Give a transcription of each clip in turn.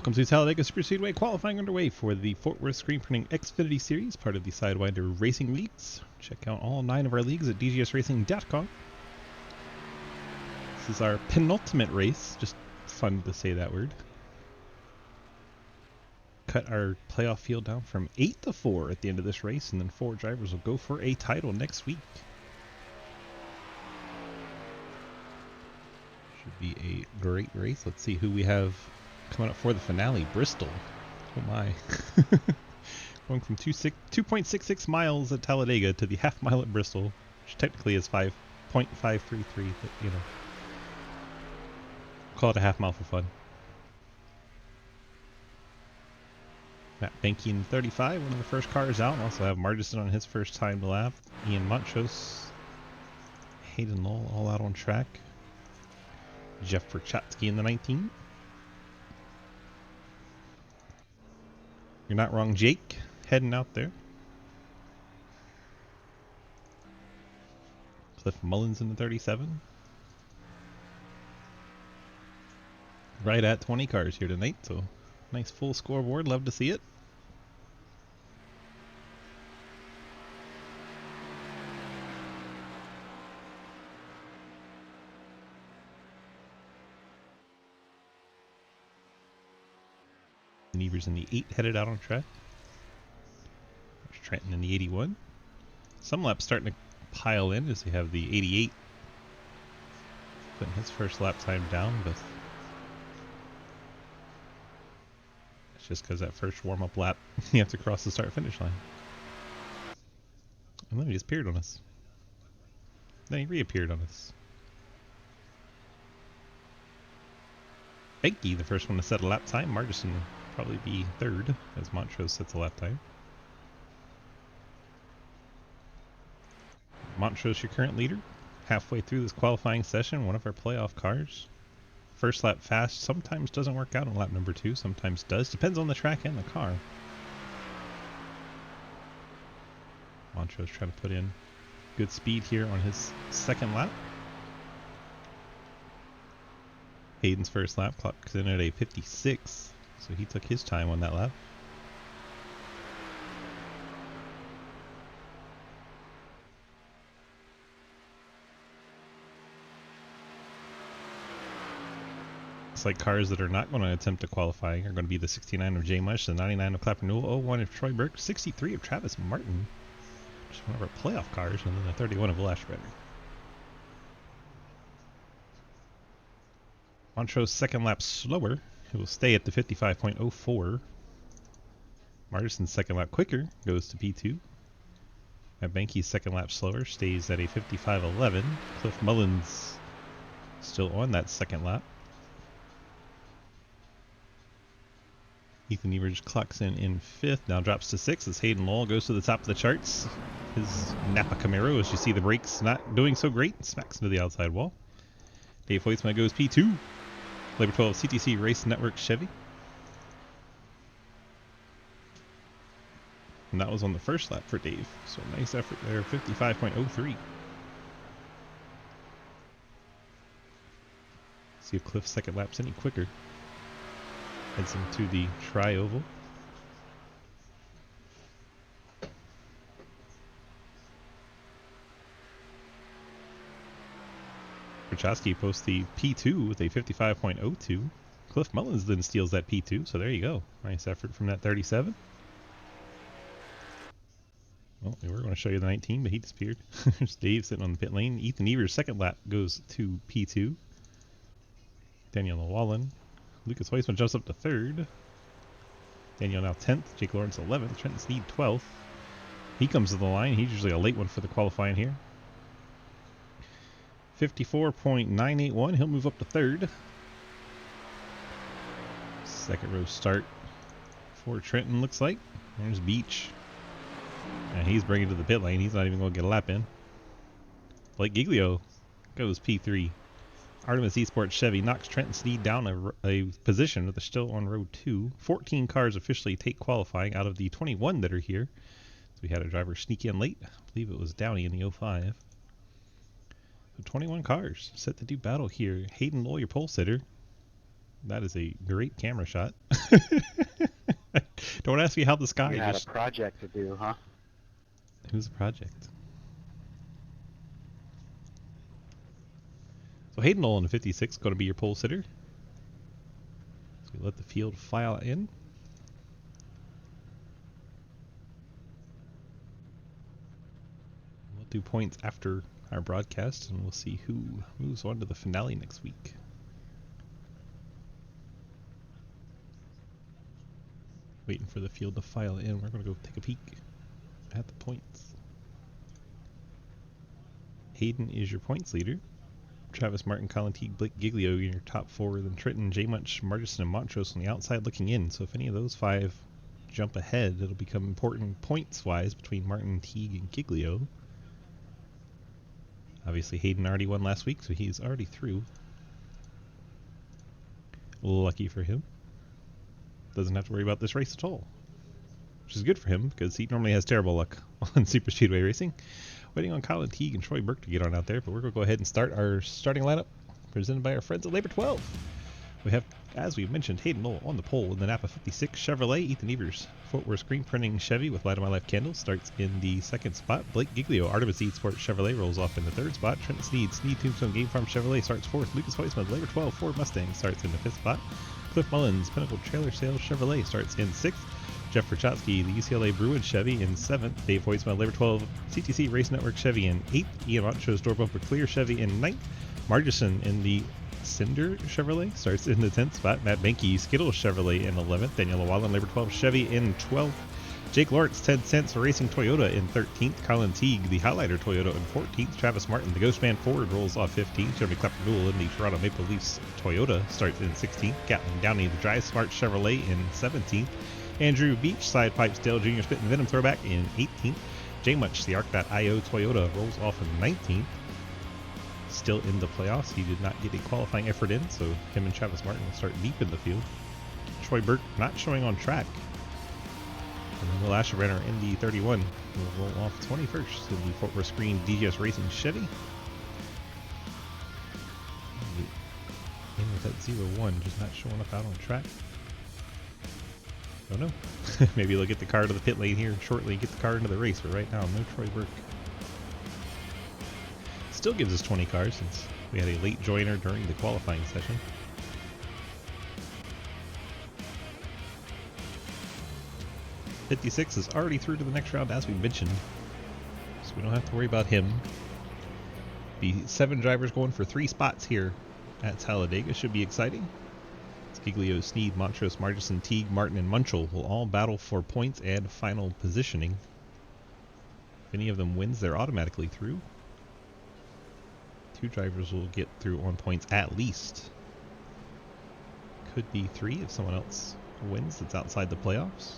Welcome to Talladega Super Speedway qualifying underway for the Fort Worth Screen Printing Xfinity Series, part of the Sidewinder Racing Leagues. Check out all 9 of our leagues at dgsracing.com. This is our penultimate race, just fun to say that word. Cut our playoff field down from 8 to 4 at the end of this race, and then 4 drivers will go for a title next week. Should be a great race. Let's see who we have coming up for the finale. Bristol. Oh my. Going from 2.66 miles at Talladega to the half mile at Bristol, which technically is 5.533, but you know, call it a half mile for fun. Matt Benke in 35, one of the first cars out. Also have Margison on his first time lap. Ian Montrose, Hayden Lowell all out on track. Jeff Perchatsky in the 19. You're not wrong, Jake, heading out there. Cliff Mullins in the 37. Right at 20 cars here tonight, so nice full scoreboard. Love to see it. Nevers in the 8 headed out on track. There's Trenton in the 81. Some laps starting to pile in as we have the 88 putting his first lap time down, but it's just because that first warm-up lap you have to cross the start-finish line. And then he just appeared on us. Then he reappeared on us. Benke, the first one to set a lap time. Margison will probably be third as Montrose sets a lap time. Montrose, your current leader. Halfway through this qualifying session, one of our playoff cars. First lap fast sometimes doesn't work out on lap number 2, sometimes does. Depends on the track and the car. Montrose trying to put in good speed here on his second lap. Hayden's first lap clocks in at a 56, so he took his time on that lap. Looks like cars that are not going to attempt to qualify are going to be the 69 of Jay Mush, the 99 of Clapper Newell, 01 of Troy Burke, 63 of Travis Martin, just one of our playoff cars, and then the 31 of Will Ashbrenner. Montrose's second lap slower. He will stay at the 55.04. Martison's second lap quicker goes to P2. Matt Benke's second lap slower stays at a 55.11. Cliff Mullins still on that second lap. Ethan Evers clocks in 5th, now drops to 6th as Hayden Lowell goes to the top of the charts. His Napa Camaro, as you see the brakes not doing so great, smacks into the outside wall. Dave Hoytsma goes P2. Labor 12 CTC Race Network Chevy. And that was on the first lap for Dave, so nice effort there, 55.03. See if Cliff's second lap's any quicker. Heads into the tri-oval. Perchatsky posts the P2 with a 55.02. Cliff Mullins then steals that P2, so there you go. Nice effort from that 37. Well, we were going to show you the 19, but he disappeared. There's Dave sitting on the pit lane. Ethan Evers' second lap goes to P2. Daniel Llewellyn. Lucas Weissman jumps up to 3rd. Daniel now 10th. Jake Lawrence 11th. Trenton Sneed 12th. He comes to the line. He's usually a late one for the qualifying here. 54.981. He'll move up to 3rd. Second row start for Trenton, looks like. There's Beach. And he's bringing to the pit lane. He's not even going to get a lap in. Blake Giglio goes P3. Artemis Esports Chevy knocks Trenton Sneed down a position, but they're still on row 2. 14 cars officially take qualifying out of the 21 that are here. So we had a driver sneak in late. I believe it was Downey in the 05. 21 cars set to do battle here. Hayden Lowell, your pole sitter. That is a great camera shot. Don't ask me how the sky You had just... a project to do, huh? Who's the project? So Hayden Nolan in 56 going to be your pole sitter. So we let the field file in. We'll do points after our broadcast, and we'll see who moves on to the finale next week. Waiting for the field to file in. We're going to go take a peek at the points. Hayden is your points leader. Travis Martin, Colin Teague, Blake Giglio in your top four. Then Trenton, J. Munch, Margison, and Montrose on the outside looking in. So if any of those five jump ahead, it'll become important points-wise between Martin, Teague, and Giglio. Obviously, Hayden already won last week, so he's already through. Lucky for him. Doesn't have to worry about this race at all, which is good for him because he normally has terrible luck on Super Speedway Racing. Waiting on Colin Teague and Troy Burke to get on out there, but we're going to go ahead and start our starting lineup presented by our friends at Labor 12. We have, as we mentioned, Hayden Lowell on the pole in the Napa 56 Chevrolet. Ethan Evers, footwear screen printing Chevy with Light of My Life candle, starts in the second spot. Blake Giglio, Artemis Eat Sport Chevrolet, rolls off in the third spot. Trent Sneed, Tombstone Game Farm Chevrolet, starts fourth. Lucas Hoisman, Labor 12 Ford Mustang, starts in the fifth spot. Cliff Mullins, Pinnacle Trailer Sales Chevrolet, starts in sixth. Jeff Verchotsky, the UCLA Bruin Chevy, in 7th. Dave Hoytsma, Labor 12 CTC Race Network Chevy in 8th. Ian Montrose, Door Bumper Clear Chevy in 9th. Margison in the Cinder Chevrolet starts in the 10th spot. Matt Benke, Skittles Chevrolet in 11th. Daniel Wallen, Labor 12 Chevy in 12th. Jake Lawrence, 10 Cents Racing Toyota in 13th. Colin Teague, the Highlighter Toyota in 14th. Travis Martin, the Ghostman Ford, rolls off 15th. Jeremy Clapperdool in the Toronto Maple Leafs Toyota starts in 16th. Gatlin Downey, the Drive Smart Chevrolet in 17th. Andrew Beach, Side Pipes Dale Jr. Spit and Venom Throwback in 18th. J Much, the Arc.io Toyota, rolls off in 19th. Still in the playoffs. He did not get a qualifying effort in, so him and Travis Martin will start deep in the field. Troy Burke not showing on track. And then Will Asherenner in the 31 will roll off 21st in the Fort Worth Screen DGS Racing Chevy. In with that 0-1, just not showing up out on track. Oh no. Maybe they'll get the car to the pit lane here shortly and get the car into the race, but right now, no Troy Burke. Still gives us 20 cars since we had a late joiner during the qualifying session. '56 is already through to the next round, as we mentioned, so we don't have to worry about him. The 7 drivers going for 3 spots here at Talladega should be exciting. Giglio, Sneed, Montrose, Margison, Teague, Martin, and Munchell will all battle for points and final positioning. If any of them wins, they're automatically through. 2 drivers will get through on points at least. Could be 3 if someone else wins that's outside the playoffs.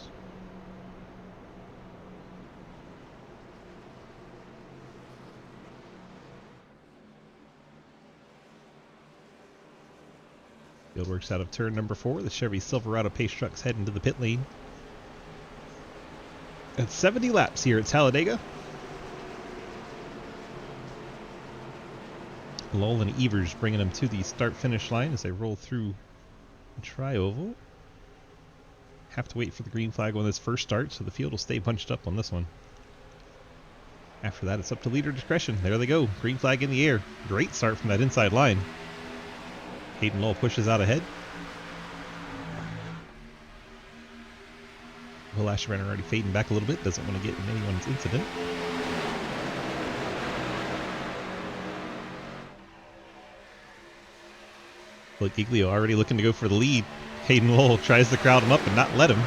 Field works out of turn number 4. The Chevy Silverado Pace trucks head into the pit lane. It's 70 laps here at Talladega. Lowell and Evers bringing them to the start-finish line as they roll through the tri-oval. Have to wait for the green flag on this first start, so the field will stay bunched up on this one. After that, it's up to leader discretion. There they go. Green flag in the air. Great start from that inside line. Hayden Lowell pushes out ahead. Will Asherenner already fading back a little bit. Doesn't want to get in anyone's incident. Blake Giglio already looking to go for the lead. Hayden Lowell tries to crowd him up and not let him.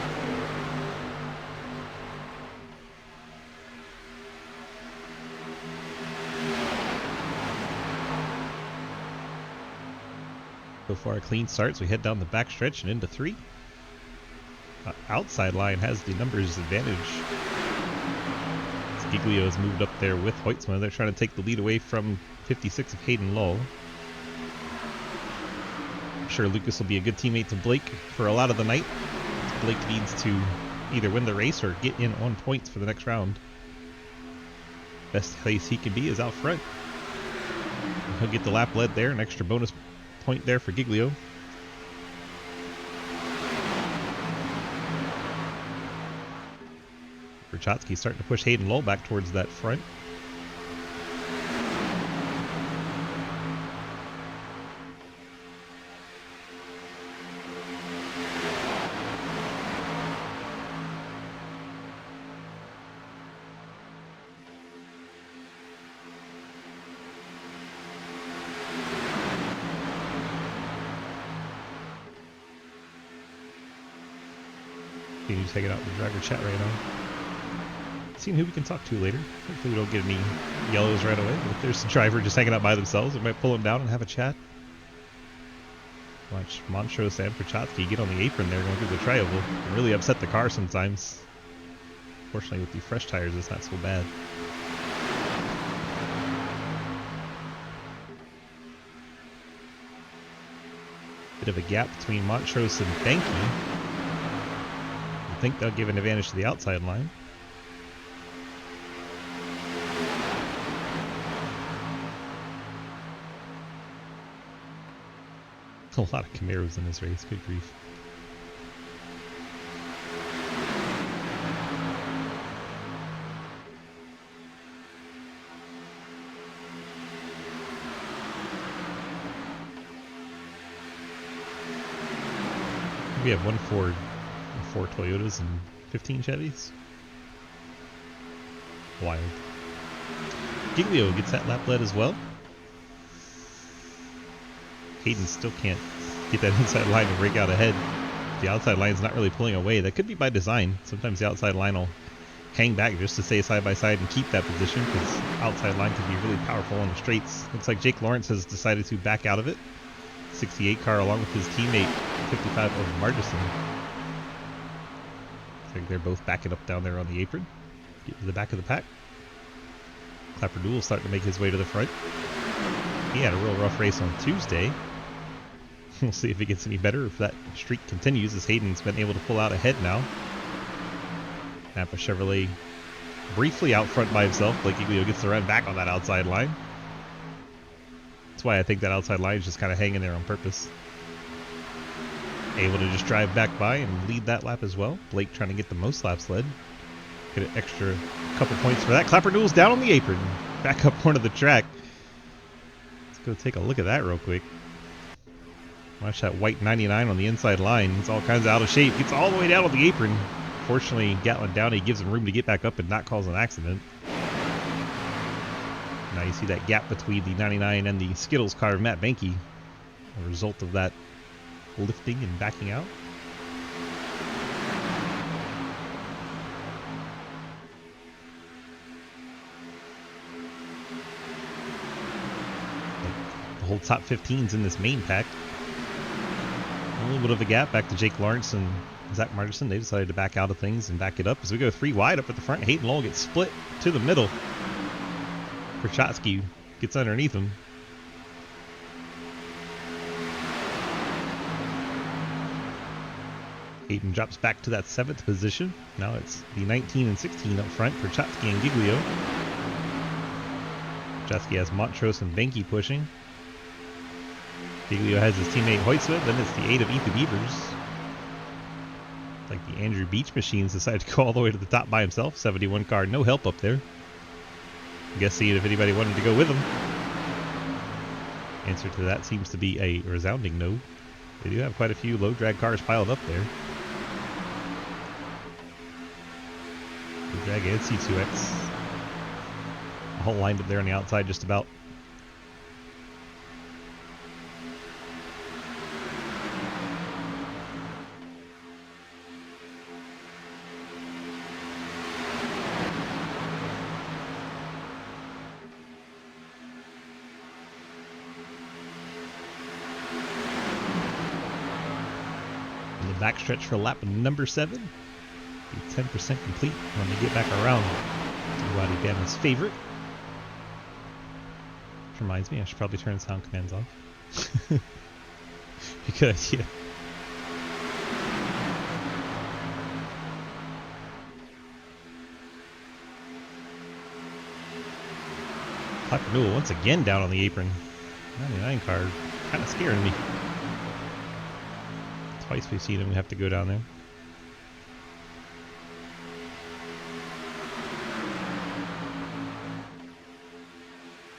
So far a clean start, so we head down the backstretch and into 3. Outside line has the numbers advantage. Giglio has moved up there with Hoytsma. They're trying to take the lead away from 56 of Hayden Lowell. I'm sure Lucas will be a good teammate to Blake for a lot of the night. Blake needs to either win the race or get in on points for the next round. Best place he can be is out front. He'll get the lap lead there, an extra bonus point there for Giglio. Perchotsky starting to push Hayden Lowell back towards that front. He's taking out the driver chat right now. Seeing who we can talk to later. Hopefully we don't get any yellows right away. But if there's a driver just hanging out by themselves, we might pull them down and have a chat. Watch Montrose and Perchotsky get on the apron there going through the tri-oval. Can really upset the car sometimes. Fortunately with the fresh tires it's not so bad. Bit of a gap between Montrose and Banky. I think they'll give an advantage to the outside line. A lot of Camaros in this race, good grief. We have one Ford, 4 Toyotas, and 15 Chevys. Wild. Giglio gets that lap lead as well. Hayden still can't get that inside line to break out ahead. The outside line's not really pulling away. That could be by design. Sometimes the outside line will hang back just to stay side by side and keep that position because outside line can be really powerful on the straights. Looks like Jake Lawrence has decided to back out of it. 68 car along with his teammate 55 of Margison. I think they're both backing up down there on the apron. Get to the back of the pack. Clapperdoodle starting to make his way to the front. He had a real rough race on Tuesday. We'll see if it gets any better, if that streak continues, as Hayden's been able to pull out ahead now. Napa Chevrolet briefly out front by himself. Blake Giglio gets the run back on that outside line. That's why I think that outside line is just kind of hanging there on purpose. Able to just drive back by and lead that lap as well. Blake trying to get the most laps led. Get an extra couple points for that. Clapperdoodle's down on the apron. Back up onto the track. Let's go take a look at that real quick. Watch that white 99 on the inside line. It's all kinds of out of shape. Gets all the way down on the apron. Fortunately, Gatlin Downey gives him room to get back up and not cause an accident. Now you see that gap between the 99 and the Skittles car of Matt Banky. A result of that lifting and backing out. The whole top 15's in this main pack. A little bit of a gap back to Jake Lawrence and Zach Martinson. They decided to back out of things and back it up as we go 3 wide up at the front. Hayden Lowell gets split to the middle. Perchotsky gets underneath him. Hayden drops back to that 7th position. Now it's the 19 and 16 up front for Perchotsky and Giglio. Perchotsky has Montrose and Banky pushing. Giglio has his teammate Hoytsma. Then it's the 8 of Ethan Evers. Like the Andrew Beach machines decided to go all the way to the top by himself. 71 car, no help up there. I guess seeing if anybody wanted to go with him. Answer to that seems to be a resounding no. They do have quite a few low drag cars piled up there. Low drag and C2X. All lined up there on the outside just about. Backstretch for lap number 7. Be 10% complete when they get back around to Roddy Bama's favorite. Which reminds me, I should probably turn sound commands off. Good idea. Clapperdoodle once again down on the apron. 99 car, kind of scaring me. Twice we've seen him, we have to go down there.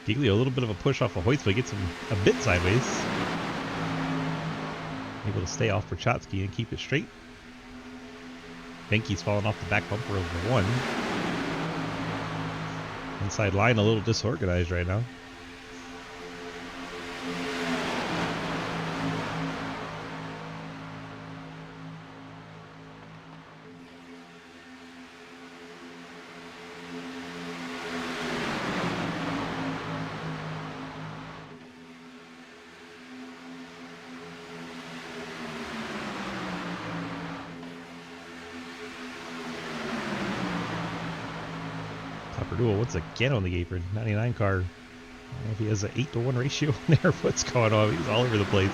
Giglio, a little bit of a push off of Hoyts, but gets him a bit sideways. Able to stay off Prochatsky and keep it straight. Benke's falling off the back bumper of the 1. Inside line a little disorganized right now. Duel once again on the apron. 99 car. I don't know if he has an 8-to-1 ratio in there. What's going on? He's all over the place.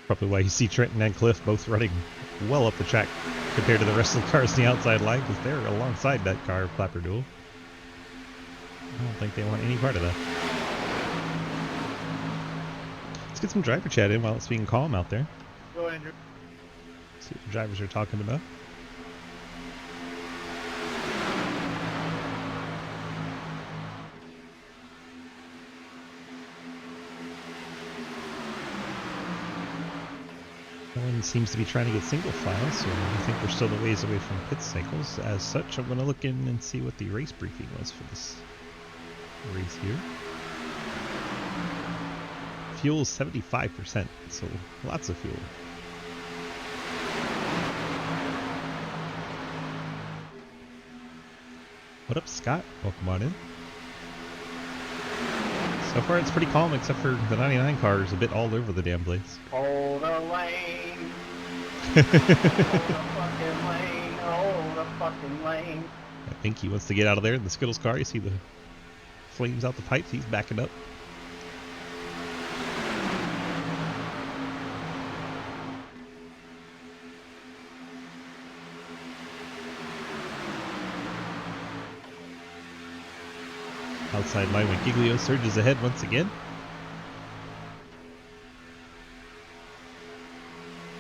Probably why you see Trenton and Cliff both running well up the track compared to the rest of the cars on the outside line, because they're alongside that car, Clapper Duel. I don't think they want any part of that. Get some driver chat in while it's being calm out there. Go, Andrew. See what the drivers are talking about. No one seems to be trying to get single file, so I think we're still a ways away from pit cycles. As such, I'm going to look in and see what the race briefing was for this race here. Fuel is 75%, so lots of fuel. What up, Scott? Welcome on in. So far it's pretty calm, except for the 99 car is a bit all over the damn place. Hold a lane. Hold a fucking lane. Hold a fucking lane. I think he wants to get out of there in the Skittles car. You see the flames out the pipes. He's backing up. Outside line when Giglio surges ahead once again.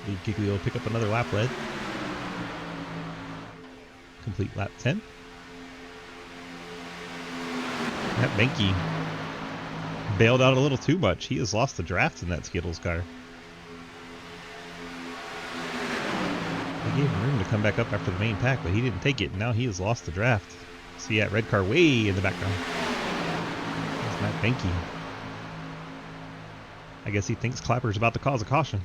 Lead Giglio pick up another lap lead. Complete lap 10. That Benke bailed out a little too much. He has lost the draft in that Skittles car. They gave him room to come back up after the main pack, but he didn't take it, and now he has lost the draft. See that red car way in the background. That's Matt Benke. I guess he thinks Clapper's about to cause a caution.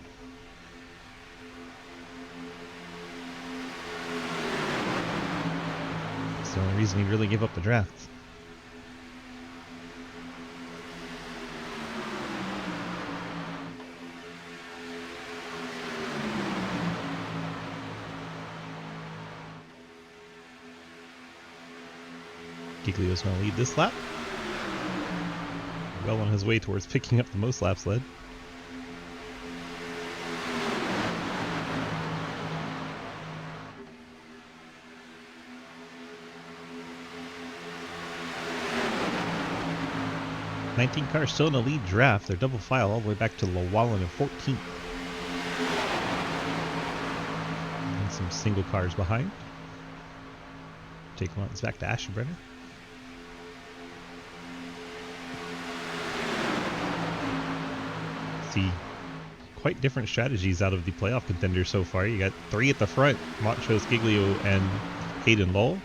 It's the only reason he really gave up the draft. Giglio's going to lead this lap. Well on his way towards picking up the most laps led. '19 cars still in the lead draft. They're double file all the way back to Llewellyn in 14th. And some single cars behind. Taking lines back to Ashenbrenner. See quite different strategies out of the playoff contenders so far. You got 3 at the front, Montrose, Giglio, and Hayden Lowell.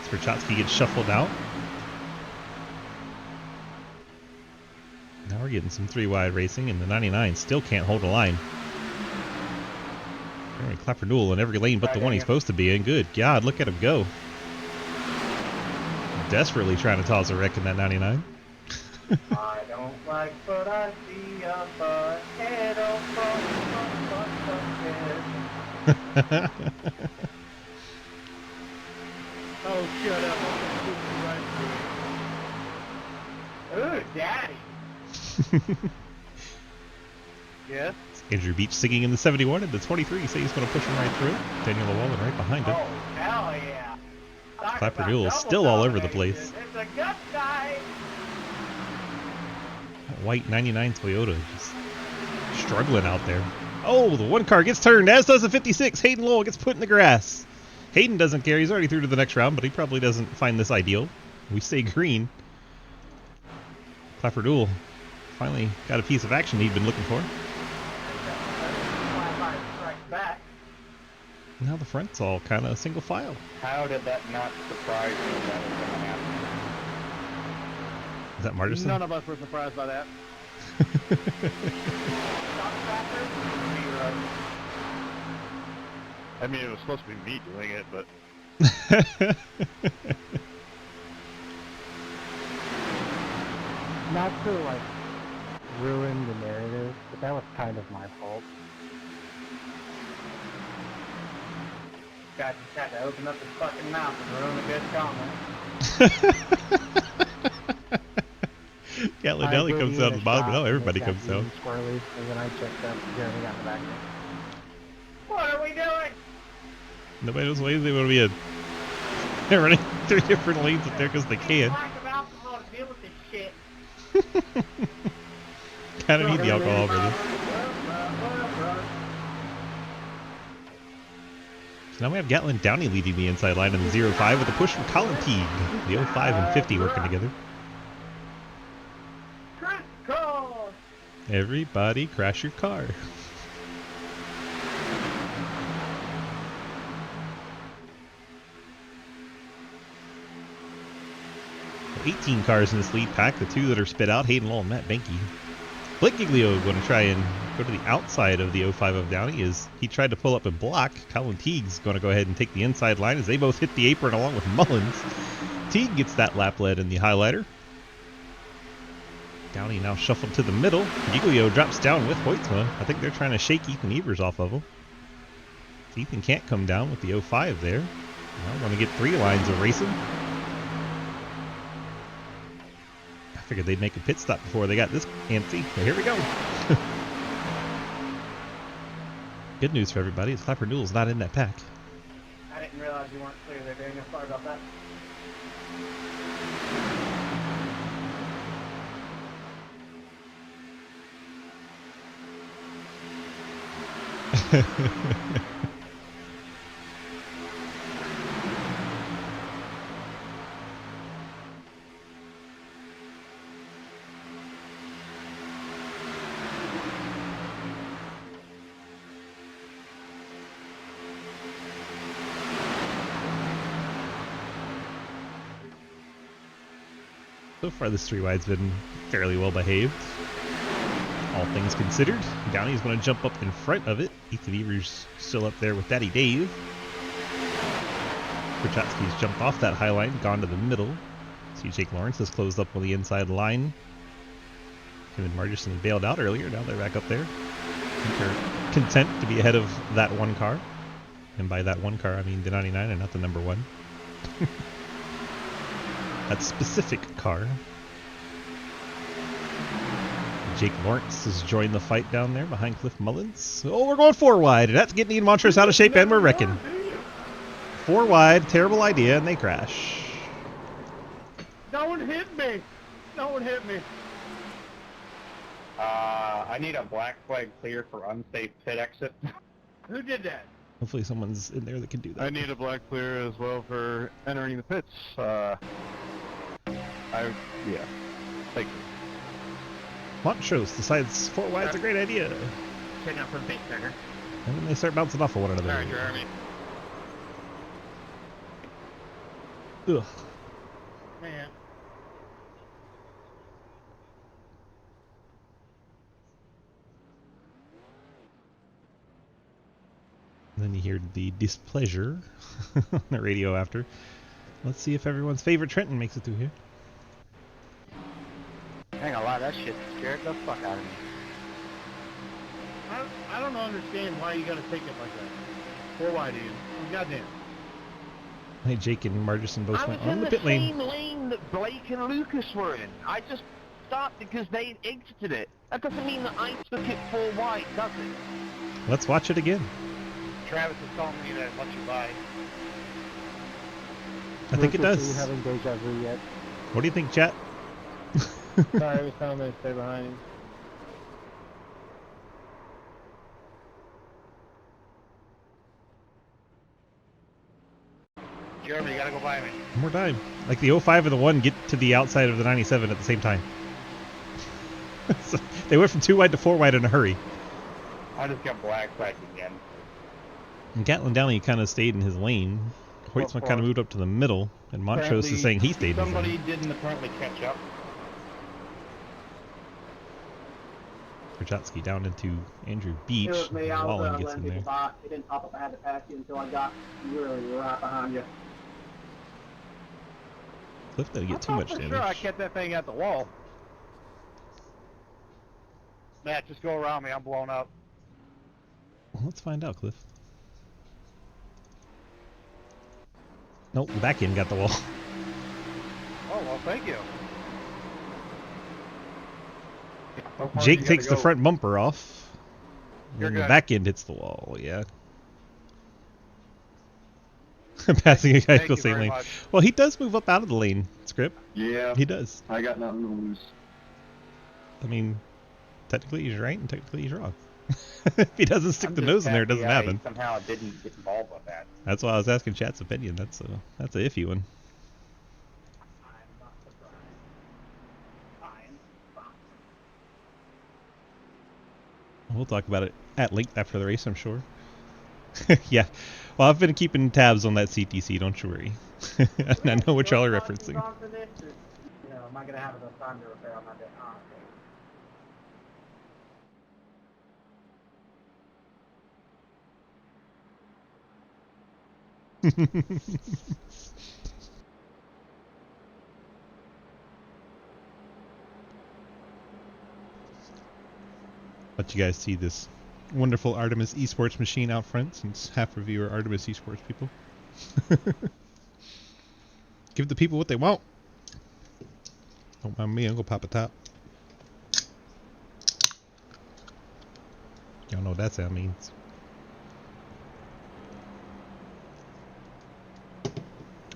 Sperchatsky gets shuffled out. Now we're getting some 3-wide racing, and the 99 still can't hold a line. Clapper Duel in every lane but the one he's supposed to be in. Good God, look at him go. Desperately trying to cause a wreck in that 99. I don't like what I see up ahead. Oh, oh, shut up. I'm going to shoot you right through. Ooh, Daddy. Yes? Andrew Beach singing in the 71 and the 23. So he's going to push him right through. Daniel Llewellyn right behind him. Oh, hell yeah. Clapper Duel is still all over the place. It's a gut guy. That white 99 Toyota just struggling out there. Oh, the one car gets turned, as does the 56. Hayden Lowell gets put in the grass. Hayden doesn't care. He's already through to the next round, but he probably doesn't find this ideal. We stay green. Clapperdoodle finally got a piece of action he'd been looking for. Now the front's all kind of single file. How did that not surprise me that was going to happen? Is that Margerson? None of us were surprised by that. I mean, it was supposed to be me doing it, but... Not to, like, ruin the narrative, but that was kind of my fault. Guy just had to open up his fucking mouth and ruin a good comment. Gatlin Deli comes out at the bottom, but now everybody comes out. Squirrely, and then I checked up, Jeremy got in the back. What are we doing? Nobody knows why they want to be they're running 3 different lanes up there because they can. Lack of alcohol to deal with this shit. Kind of need the alcohol for this. So now we have Gatlin Downey leading the inside line in the 0-5 with a push from Colin Teague. The 05 and 50 working together. Everybody crash your car. 18 cars in this lead pack. The 2 that are spit out, Hayden Lowell and Matt Benke. Blake Giglio going to try and go to the outside of the 05 of Downey as he tried to pull up and block. Colin Teague's going to go ahead and take the inside line as they both hit the apron along with Mullins. Teague gets that lap lead in the highlighter. Downey now shuffled to the middle. Giglio drops down with Hoytsma. I think they're trying to shake Ethan Evers off of him. Ethan can't come down with the 05 there. Now we're going to get 3 lines of racing. I figured they'd make a pit stop before they got this antsy. But here we go. Good news for everybody is Clapperdoodle's not in that pack. I didn't realize you weren't clear there, Daniel. Sorry about that. So far, this 3-wide's been fairly well behaved. All things considered, Downey's going to jump up in front of it. Ethan Evers still up there with Daddy Dave. Prochatsky's jumped off that high line, gone to the middle. See, Jake Lawrence has closed up on the inside line. Him and Margerson bailed out earlier. Now they're back up there. I think they're content to be ahead of that one car. And by that one car, I mean the 99 and not the number 1. That specific car. Jake Lawrence has joined the fight down there behind Cliff Mullins. Oh, we're going 4 wide, and that's getting Ian Montrose out of shape, and we're wrecking. 4 wide, terrible idea, and they crash. No one hit me. No one hit me. I need a black flag clear for unsafe pit exit. Who did that? Hopefully someone's in there that can do that. I need a black clear as well for entering the pits. Yeah. Thank you. Montrose decides 4 wide's a great idea. Check out for the pit trigger. And then they start bouncing off of one another. Sorry, Jeremy. Ugh. Man. And then you hear the displeasure on the radio after. Let's see if everyone's favorite Trenton makes it through here. I ain't gonna lie, that shit scared the fuck out of me. I don't understand why you gotta take it like that. 4 wide, Ian. Oh, goddamn. Hey, Jake and Margerson both I was went in on the the pit lane. same lane that Blake and Lucas were in. I just stopped because they exited it. That doesn't mean that I took it 4 wide, does it? Let's watch it again. Travis is telling me that it lets you buy. I think it Lucas, does. Are you having deja vu yet? What do you think, chat? Sorry, I was telling me to stay behind him. Jeremy, you gotta go by me. One more time. Like the 05 and the 1 get to the outside of the 97 at the same time. So they went from 2 wide to 4 wide in a hurry. I just got black flagged again. And Gatlin Downey kind of stayed in his lane. Hoytsman kind of moved up to the middle, and Montrose is saying he stayed in his lane. Somebody didn't apparently catch up. Krajewski down into Andrew Beach. It was me. I was Wallen gets letting in people there. by. It didn't pop up. I had to pass you until I got really right behind you. Cliff didn't get too much damage. Sure, I kept that thing at the wall. Matt, just go around me. I'm blown up. Well, let's find out, Cliff. Nope, the back end got the wall. Oh, well, thank you. Jake takes the front bumper off. You're And the good. back end hits the wall, yeah. Passing a guy Thank go you same very lane. much. Well, he does move up out of the lane, Script. Yeah, He does. I got nothing to lose. I mean, technically he's right and technically he's wrong. If he doesn't stick I'm the just nose in there, it doesn't happy happen. I somehow didn't get involved with that. That's why I was asking Chat's opinion. That's a iffy one. I'm not surprised. I'm fine. We'll talk about it at length after the race, I'm sure. Yeah. Well, I've been keeping tabs on that CTC, don't you worry. And I know what y'all are referencing. You know, am I going to have enough time to repair on my day? Oh, okay. Let you guys see this wonderful Artemis Esports machine out front, since half of you are Artemis Esports people. Give the people what they want. Don't mind me, I'm gonna pop a top. Y'all know what that sound means.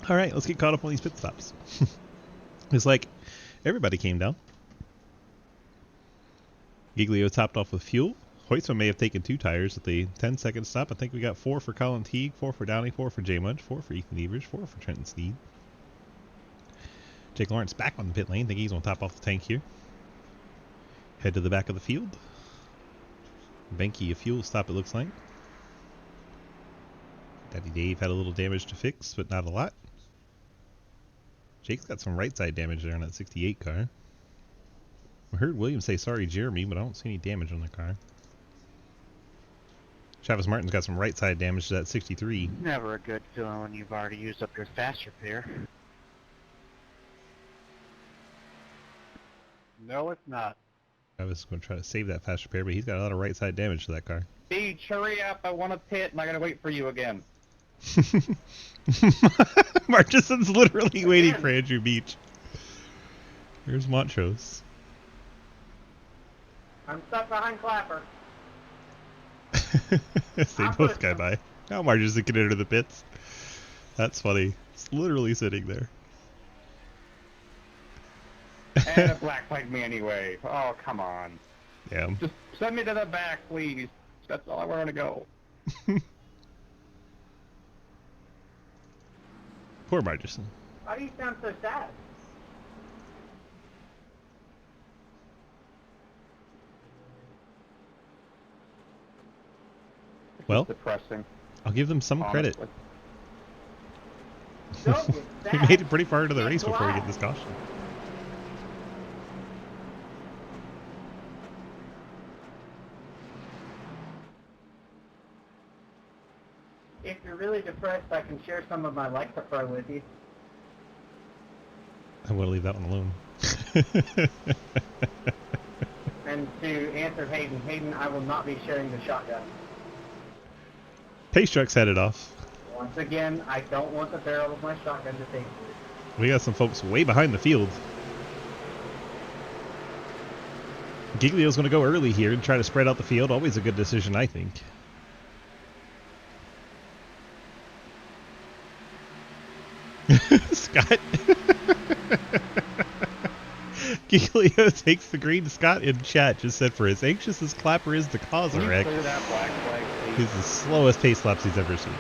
Alright, let's get caught up on these pit stops. It's like everybody came down. Giglio topped off with fuel. Hoytsman may have taken 2 tires at the 10-second stop. I think we got 4 for Colin Teague, 4 for Downey, 4 for Jay Munch, 4 for Ethan Evers, 4 for Trenton Sneed. Jake Lawrence back on the pit lane. Think he's going to top off the tank here. Head to the back of the field. Benke a fuel stop, it looks like. Daddy Dave had a little damage to fix, but not a lot. Jake's got some right side damage there on that 68 car. I heard Williams say sorry, Jeremy, but I don't see any damage on the car. Travis Martin's got some right side damage to that 63. Never a good feeling when you've already used up your fast repair. No, it's not. Travis is going to try to save that fast repair, but he's got a lot of right side damage to that car. Beach, hurry up. I want to pit, and I got to wait for you again. Marchison's literally waiting for Andrew Beach. Here's Montrose. I'm stuck behind Clapper. They both got by. Now Marchison can enter the pits. That's funny. It's literally sitting there. And it black flagged me anyway. Oh, come on. Yeah. Just send me to the back, please. That's all I want to go. Poor Marchison. Why do you sound so sad? Well, Depressing. I'll give them some credit. Honestly. Don't get We sad. made it pretty far into the Get race before we glad. get this caution. If you're really depressed, I can share some of my Lexa Pro with you. I want to leave that one alone. And to answer Hayden, I will not be sharing the shotgun. Pace truck's headed off. Once again, I don't want the barrel of my shotgun to take. We got some folks way behind the field. Giglio's going to go early here and try to spread out the field. Always a good decision, I think. Scott. Giglio takes the green. Scott in chat just said, for as anxious as Clapper is to cause a wreck, Clear that black flag, please. he's the slowest pace laps he's ever seen.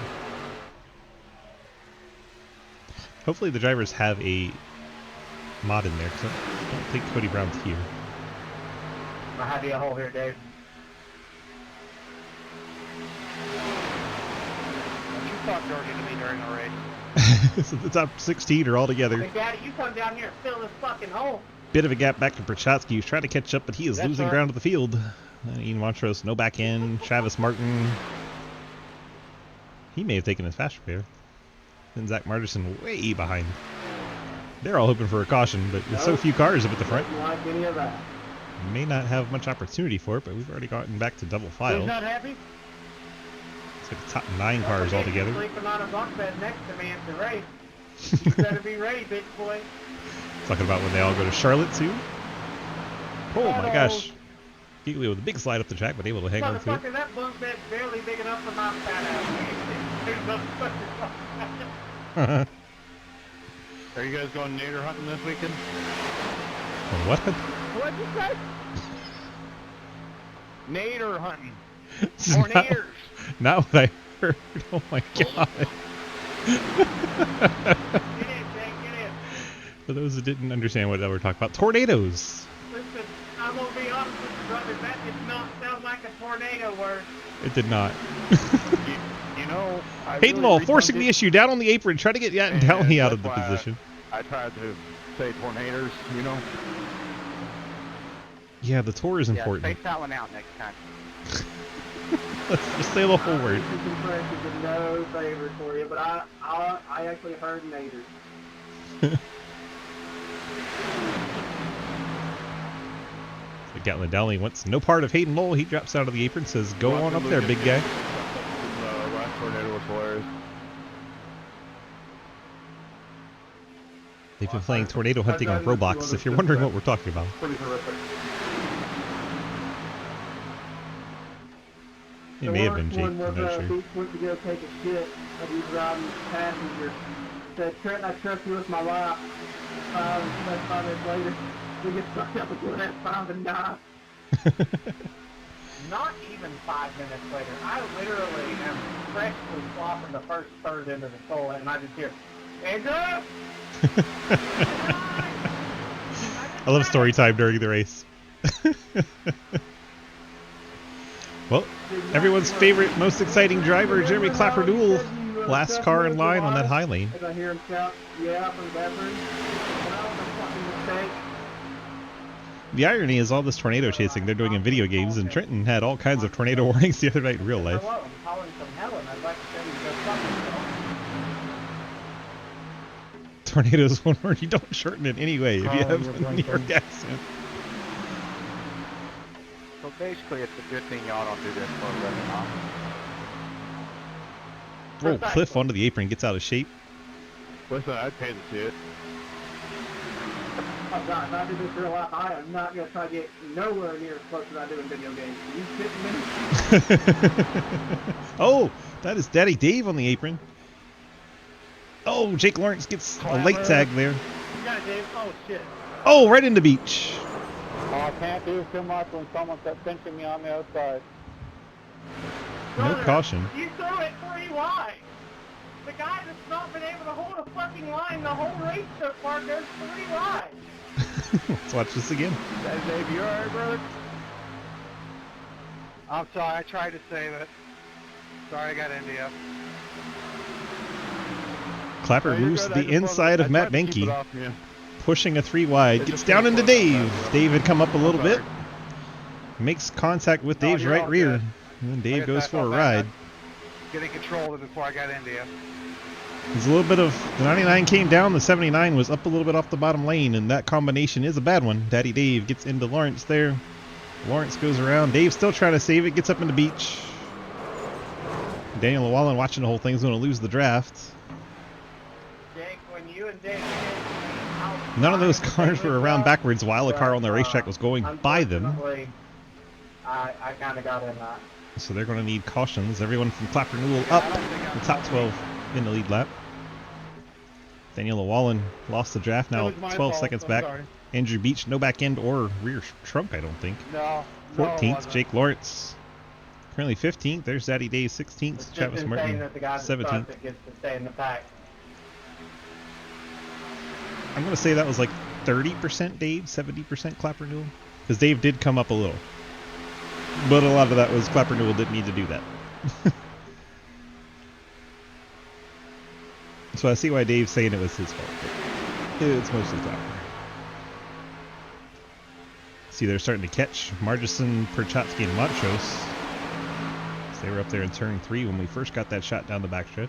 Hopefully the drivers have a mod in there, because I don't think Cody Brown's here. I have you a hole here, Dave. Don't you talk dirty to me during the race. So the top 16 are all together. Hey, Daddy, you come down here and fill this fucking hole. Bit of a gap back to Prochatsky, who's trying to catch up, but he is That's losing right. ground to the field. Ian Montrose, no back end. Travis Martin. He may have taken his fast repair. Then Zach Marterson way behind. They're all hoping for a caution, but with so Nope. few cars up at the front, Don't like any of that. may not have much opportunity for it, but we've already gotten back to double file. Who's not happy? It's like the top 9 cars all together. Sleeping on a bunk bed next to me at the race. You better be ready, big boy. Talking about when they all go to Charlotte too. Oh my Hello. gosh. Giglio with a big slide up the track, but able to hang on to it. Motherfucker, that bunk bed's barely big enough for my fat ass. There's no fucking Are you guys going nader hunting this weekend? What? What'd you say? Nader hunting. It's More not, naders. not what I heard. Oh my god. Get in, Jake, get in. For those that didn't understand what we're talking about, tornadoes. Listen, I'm gonna be honest with you, brother. That did not sound like a tornado word. It did not. You know, I Hayden really Law forcing the rebunked issue down on the apron, trying to get Yatten And Downey out that's of the why position. I tried to say tornadoes, you know. Yeah, the tour is important. Yeah, space that one out next time. Let's just say the whole word. This impression is no favor for you, but I actually heard naders. So Gatlin Downey wants no part of Hayden Lowell. He drops out of the apron, says, "Go on up there, big guy." The last tornado was hilarious. They've been playing tornado hunting on Roblox, if you're wondering what we're talking about. Pretty horrific. It may have been Jake, One I'm was, not sure. Beach went to go take a shit, and he was riding passenger. Said, Trent, I trust you with my life. 5 minutes later, we get stuck up again at 5 and 9. Not even 5 minutes later. I literally am freshly flopping the first third into the soul, and I just hear, Andrew! I love story time during the race. Well, everyone's favorite, most exciting driver, Jeremy Clapper-Newell, last car in line on that high lane. As I hear him shout, yeah, from the bathroom. Well, a fucking mistake. The irony is all this tornado chasing they're doing in video games, and Trenton had all kinds of tornado warnings the other night in real life. Hello, I'm calling from Helen. I'd like to tell you to go fuck yourself. Tornadoes is one word you don't shorten in any way if you Oh, have you're a New York blinking. accent. So basically, it's a good thing y'all don't do this for a living, huh? Oh, Cliff onto the apron, gets out of shape. Listen, I'd pay to see it. Oh God, if I do this real life, I am not going to try to get nowhere near as close as I do in video games. Are you kidding me? Oh, that is Daddy Dave on the apron. Oh, Jake Lawrence gets a late tag there. You got it, Dave. Oh, shit. Oh, right into Beach. I can't do too much when someone's pinching me on the outside. No Brother, caution. You threw it 3 wide. The guy that's not been able to hold a fucking line the whole race so far goes 3 wide. Let's watch this again. Dave, you alright, brother? I'm sorry, I tried to save it. Sorry I got India. Clapper No, you're moves to good. I the just inside of I Matt tried to keep it Benke, off you. pushing a 3 wide, It gets just down came into close Dave. sometimes. Dave had come up a little I'm bit, sorry. makes contact with No, Dave's you're right all rear, good. and then Like Dave I goes said, I for a felt bad. ride. Getting control of it before I got India. There's a little bit of, the 99 came down, the 79 was up a little bit off the bottom lane, and that combination is a bad one. Daddy Dave gets into Lawrence there. Lawrence goes around. Dave's still trying to save it, gets up into Beach. Daniel Llewellyn watching the whole thing is going to lose the draft. Jake, when you and Dave None of those cars were around backwards while a car on the racetrack was going by them. I kind of got in that. So they're going to need cautions. Everyone from Clapper Newell up. The top 12 in the lead lap. Daniel Llewellyn lost the draft, now It was my 12 fault, seconds I'm back. sorry. Andrew Beach, no back end or rear trunk, I don't think. No. 14th, Jake Lawrence. Currently 15th. There's Daddy Dave, 16th. It's just Travis insane Martin, that the guy that starts 17th. it gets to stay in the pack. I'm going to say that was like 30% Dave, 70% Clapper Newell. Because Dave did come up a little. But a lot of that was Clapper Newell didn't need to do that. So I see why Dave's saying it was his fault. But it's mostly Clapper. See, they're starting to catch Margison, Perchatsky, and Montrose. So they were up there in turn 3 when we first got that shot down the backstretch.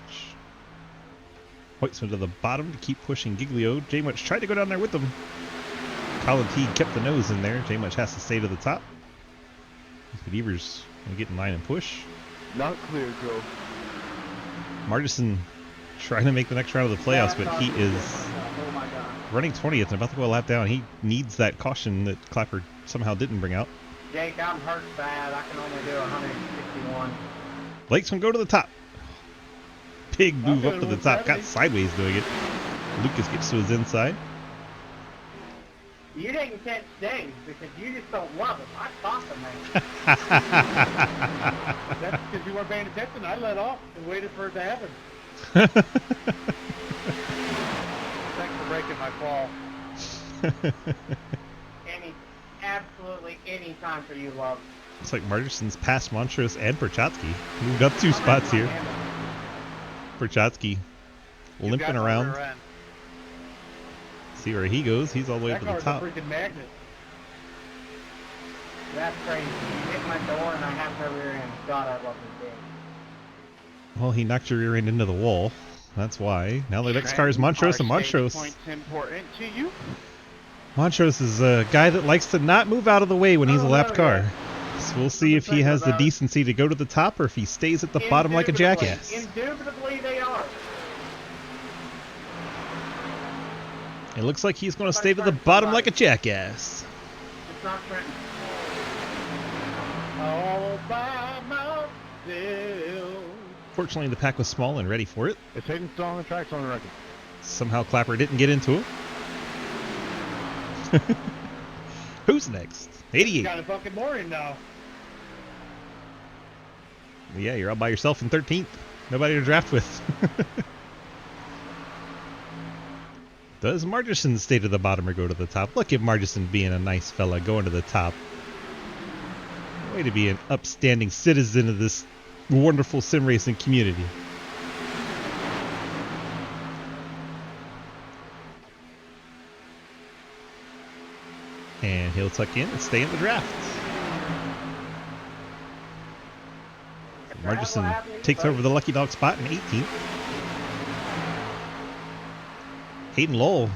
Hoytsman to the bottom to keep pushing Giglio. J-Much tried to go down there with them. Colin Teague kept the nose in there. J-Much has to stay to the top. But Evers going to get in line and push. Not clear, Joe. Margison trying to make the next round of the playoffs, but he is Oh my god. running 20th and about to go a lap down. He needs that caution that Clapper somehow didn't bring out. Jake, I'm hurt bad. I can only do 161. Blake's going to go to the top. Big move up to the top. Got sideways doing it. Lucas gets to his inside. You didn't catch Dave because you just don't love him. I caught the man. That's because you weren't paying attention. I let off and waited for it to happen. Thanks for breaking my fall. Absolutely any time for you, love. Looks like Margerson's passed Montrose and Perchatsky. Moved up 2 spots here. Perchatsky limping around. See where he goes. He's all the way That to the car's top. a freaking magnet. That's crazy. You hit my door and I have no rear end. God, I love this game. Well, he knocked your rear end into the wall. That's why. Now the next car is Montrose, and Montrose. Points important to you? Montrose is a guy that likes to not move out of the way when he's a lapped car. So we'll see if he has the decency to go to the top or if he stays at the bottom like a jackass. Indubitably they are. It looks like he's going to stay to the bottom like a jackass. It's not Trenton. All by myself. Fortunately, the pack was small and ready for it. It's Hayden still on the tracks on the record. Somehow Clapper didn't get into him. Who's next? 88. Kind of fucking boring now. Yeah, you're all by yourself in 13th. Nobody to draft with. Does Margison stay to the bottom or go to the top? Look at Margison being a nice fella, going to the top. Way to be an upstanding citizen of this wonderful sim racing community. And he'll tuck in and stay in the draft. Margison takes over the Lucky Dog spot in 18th. Hayden Lowell.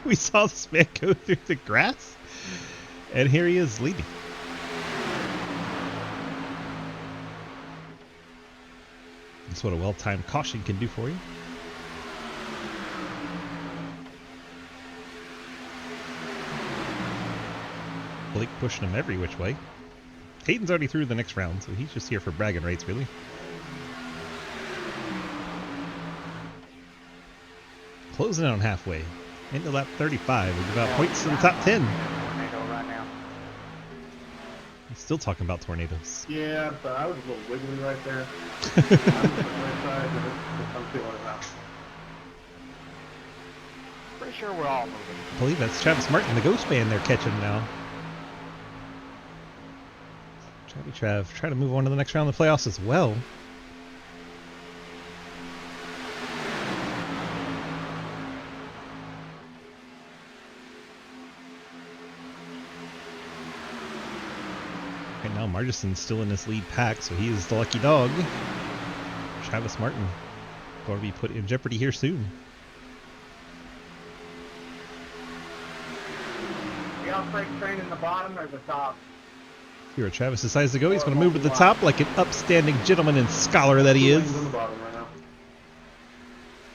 We saw this man go through the grass. And here he is leading. That's what a well-timed caution can do for you. Blake pushing him every which way. Hayden's already through the next round, so he's just here for bragging rights, really. Closing in on halfway. Into lap 35 with about points in the top 10. He's still talking about tornadoes. Yeah, but I was a little wiggly right there. I'm on the right side, but I'm feeling it out. Pretty sure we're all moving. I believe that's Travis Martin, the Ghost Band they're catching now. Trav, try to move on to the next round of the playoffs as well. Right now, Margison's still in this lead pack, so he is the lucky dog. Travis Martin going to be put in jeopardy here soon. You don't think train in the bottom or the top? Here where Travis decides to go, he's going to move to the top like an upstanding gentleman and scholar that he is. On the bottom right now.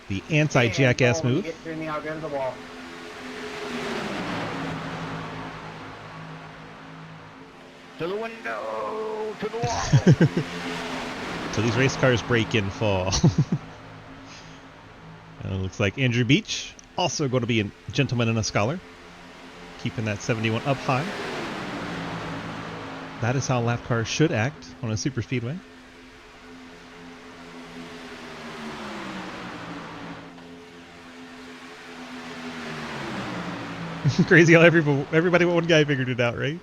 The anti-jackass When you move. get through me, I'll go to the wall. To the window, to the wall. So these race cars break and fall. And it looks like Andrew Beach also going to be a gentleman and a scholar. Keeping that 71 up high. That is how lap cars should act on a super speedway. Crazy how everybody but one guy figured it out, right?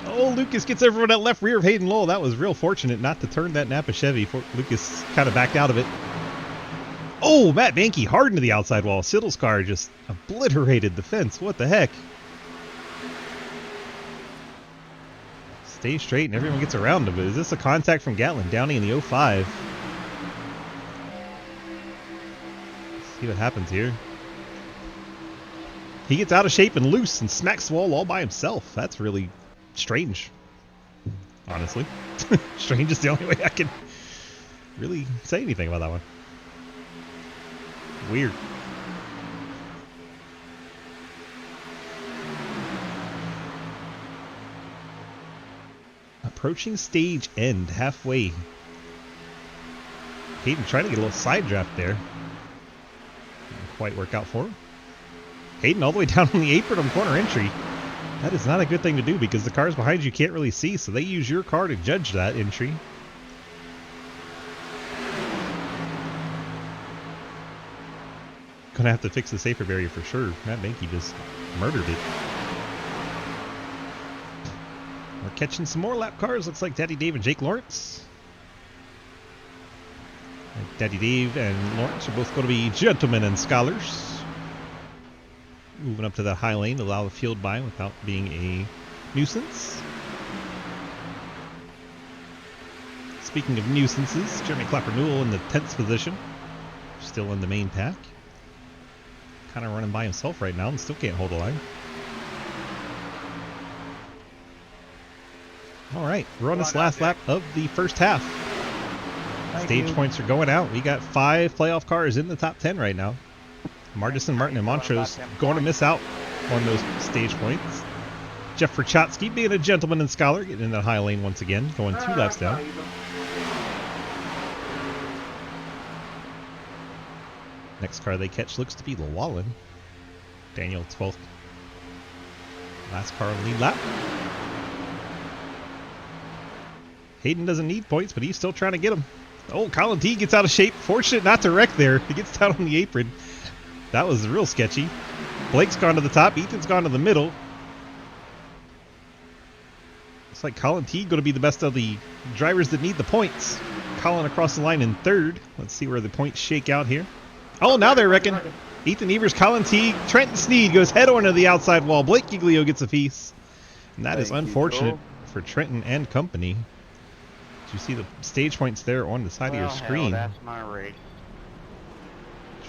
Oh, Lucas gets everyone at left rear of Hayden Lowell. That was real fortunate not to turn that Napa Chevy. Lucas kind of backed out of it. Oh, Matt Banky hard into the outside wall. Siddle's car just obliterated the fence. What the heck? Stay straight and everyone gets around him. But is this a contact from Gatlin? Downey in the 05. Let's see what happens here. He gets out of shape and loose and smacks the wall all by himself. That's really strange, honestly. Strange is the only way I can really say anything about that one. Weird. Approaching stage end, halfway. Hayden trying to get a little side draft there. Didn't quite work out for him. Hayden all the way down on the apron on corner entry. That is not a good thing to do because the cars behind you can't really see, so they use your car to judge that entry. Gonna have to fix the safer barrier for sure. Matt Banky just murdered it. We're catching some more lap cars. Looks like Daddy Dave and Jake Lawrence. Daddy Dave and Lawrence are both going to be gentlemen and scholars. Moving up to that high lane to allow the field by without being a nuisance. Speaking of nuisances, Jeremy Clapper Newell in the 10th position. Still in the main pack. Kind of running by himself right now and still can't hold a line. Alright, we're on this last lap of the first half. Stage points are going out. We got 5 playoff cars in the top 10 right now. Martison, Martin, and Montrose going to miss out on those stage points. Jeff Perchotsky being a gentleman and scholar, getting in that high lane once again, going 2 laps down. Next car they catch looks to be Llewellyn. Daniel 12th. Last car on lead lap. Hayden doesn't need points, but he's still trying to get them. Oh, Colin T gets out of shape. Fortunate not to wreck there. He gets down on the apron. That was real sketchy. Blake's gone to the top. Ethan's gone to the middle. Looks like Colin T going to be the best of the drivers that need the points. Colin across the line in 3rd. Let's see where the points shake out here. Oh, now they're wrecking. Ethan Evers, Colin T, Trenton Sneed goes head on to the outside wall. Blake Giglio gets a piece. And that is unfortunate for Trenton and company. Did you see the stage points there on the side of your screen? Hell, that's my race.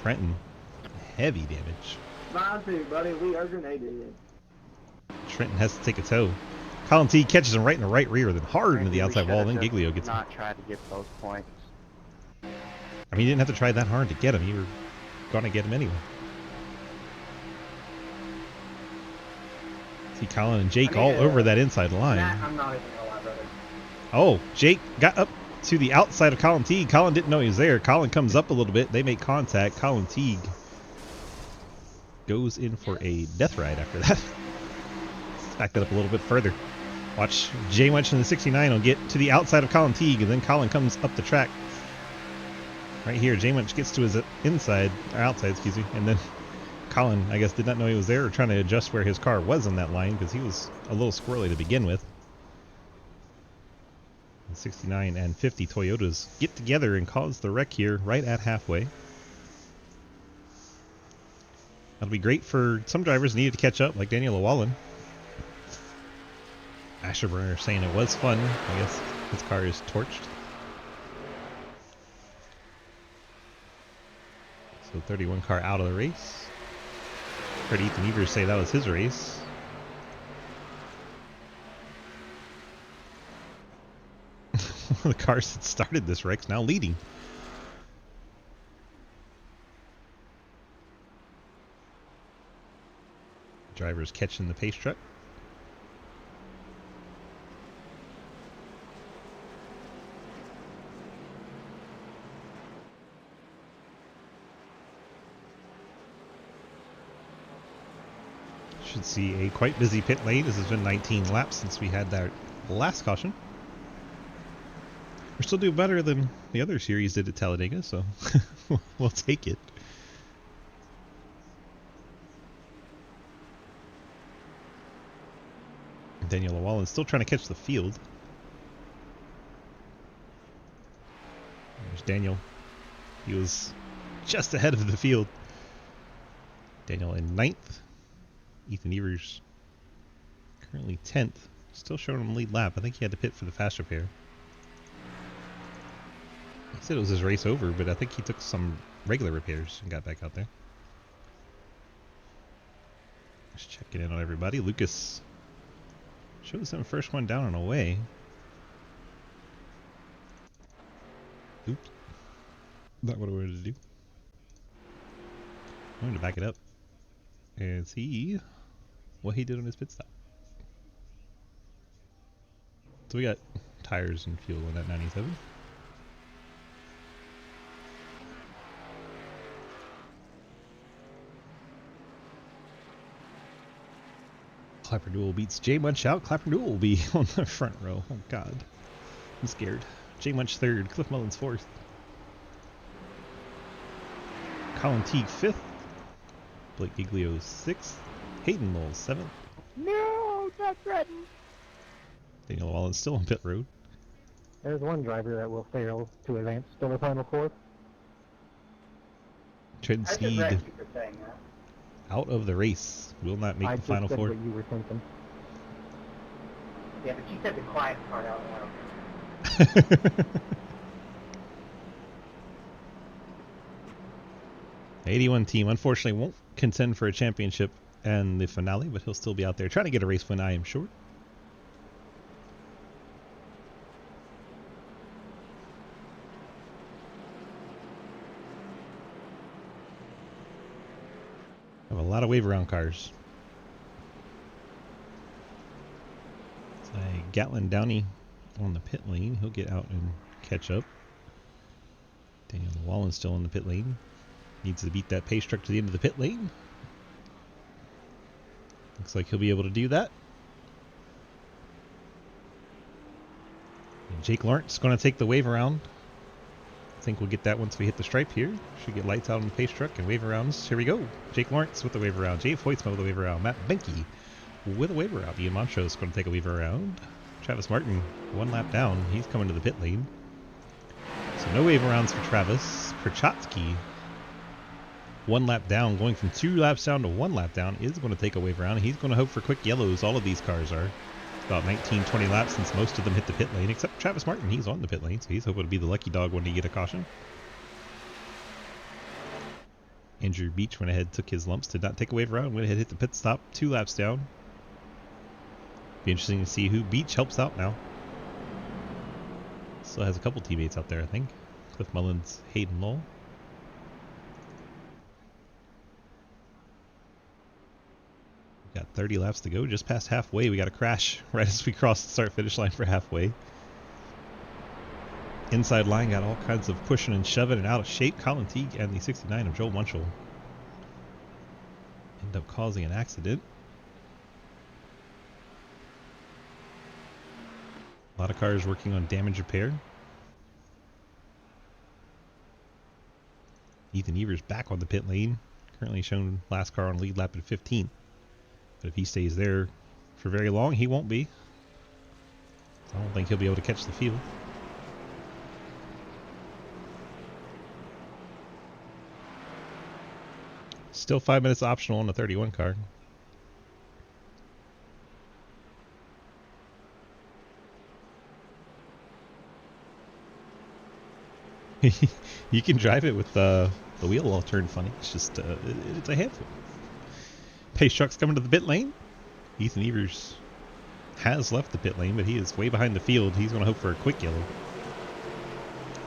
Trenton, heavy damage. Mine too, buddy. We are grenaded. Trenton has to take a tow. Colin T catches him right in the right rear, then hard into the outside wall, then Giglio gets him. Not try to get those points. I mean, you didn't have to try that hard to get him. You were going to get him anyway. See Colin and Jake all over that inside line. I'm not even gonna lie, brother. Oh, Jake got up to the outside of Colin Teague. Colin didn't know he was there. Colin comes up a little bit. They make contact. Colin Teague goes in for a death ride after that. Let's back that up a little bit further. Watch Jay Wench in the 69 will get to the outside of Colin Teague, and then Colin comes up the track. Right here, Jay Wench gets to his inside, or outside, excuse me, and then Colin, I guess, did not know he was there or trying to adjust where his car was on that line because he was a little squirrely to begin with. 69 and 50 Toyotas get together and cause the wreck here right at halfway. That'll be great for some drivers needed to catch up, like Daniel Llewellyn. Asherburner saying it was fun. I guess his car is torched. So 31 car out of the race. Heard Ethan Evers say that was his race. One of the cars that started this wreck's now leading. Driver's catching the pace truck. Should see a quite busy pit lane. This has been 19 laps since we had that last caution. We're still doing better than the other series did at Talladega, so we'll take it. Daniel Llewellyn's still trying to catch the field. There's Daniel. He was just ahead of the field. Daniel in 9th. Ethan Evers currently 10th. Still showing him lead lap. I think he had to pit for the fast repair. He said it was his race over, but I think he took some regular repairs and got back out there. Just checking in on everybody. Lucas shows him first one down and away. Oops. Not what I wanted to do. I'm going to back it up and see what he did on his pit stop. So we got tires and fuel on that 97. Clapper Newell beats J Munch out. Clapper Newell will be on the front row. Oh God, I'm scared. J Munch 3rd, Cliff Mullins 4th. Colin Teague 5th. Blake Giglio 6th. Hayden Lowell 7th. No, not threatened. Daniel Llewellyn's still on pit road. There's one driver that will fail to advance to the final 4th. Trenton I just Sneed read you for saying that. out of the race. Will not make I the just final said 4. what you were thinking. Yeah, but you said the quiet part out loud. 81 team unfortunately won't contend for a championship and the finale, but he'll still be out there trying to get a race win, I am sure. Have a lot of wave around cars. It's a Gatlin Downey on the pit lane. He'll get out and catch up. Daniel Llewellyn's still in the pit lane. Needs to beat that pace truck to the end of the pit lane. Looks like he'll be able to do that. And Jake Lawrence going to take the wave around. I think we'll get that once we hit the stripe here. Should get lights out on the pace truck and wave arounds. Here we go. Jake Lawrence with the wave around. Jay Foytsma with the wave around. Matt Benke with a wave around. Ian Montrose going to take a wave around. Travis Martin 1 lap down. He's coming to the pit lane. So no wave arounds for Travis. Perchatsky 1 lap down, going from 2 laps down to 1 lap down, is going to take a wave around. He's going to hope for quick yellows. All of these cars are. It's about 19, 20 laps since most of them hit the pit lane, except Travis Martin. He's on the pit lane, so he's hoping to be the lucky dog when he get a caution. Andrew Beach went ahead, took his lumps, did not take a wave around, went ahead, hit the pit stop, 2 laps down. Be interesting to see who Beach helps out now. Still has a couple teammates out there, I think. Cliff Mullins, Hayden Lowell. Got 30 laps to go, just past halfway. We got a crash right as we cross the start-finish line for halfway. Inside line got all kinds of pushing and shoving and out of shape. Colin Teague and the 69 of Joel Munchell end up causing an accident. A lot of cars working on damage repair. Ethan Evers back on the pit lane. Currently shown last car on lead lap at 15th. But if he stays there for very long, he won't be. I don't think he'll be able to catch the field. Still 5 minutes optional on the 31 car. You can drive it with the wheel all turned funny. It's just it's a handful. Pace truck's coming to the pit lane. Ethan Evers has left the pit lane, but he is way behind the field. He's going to hope for a quick yellow.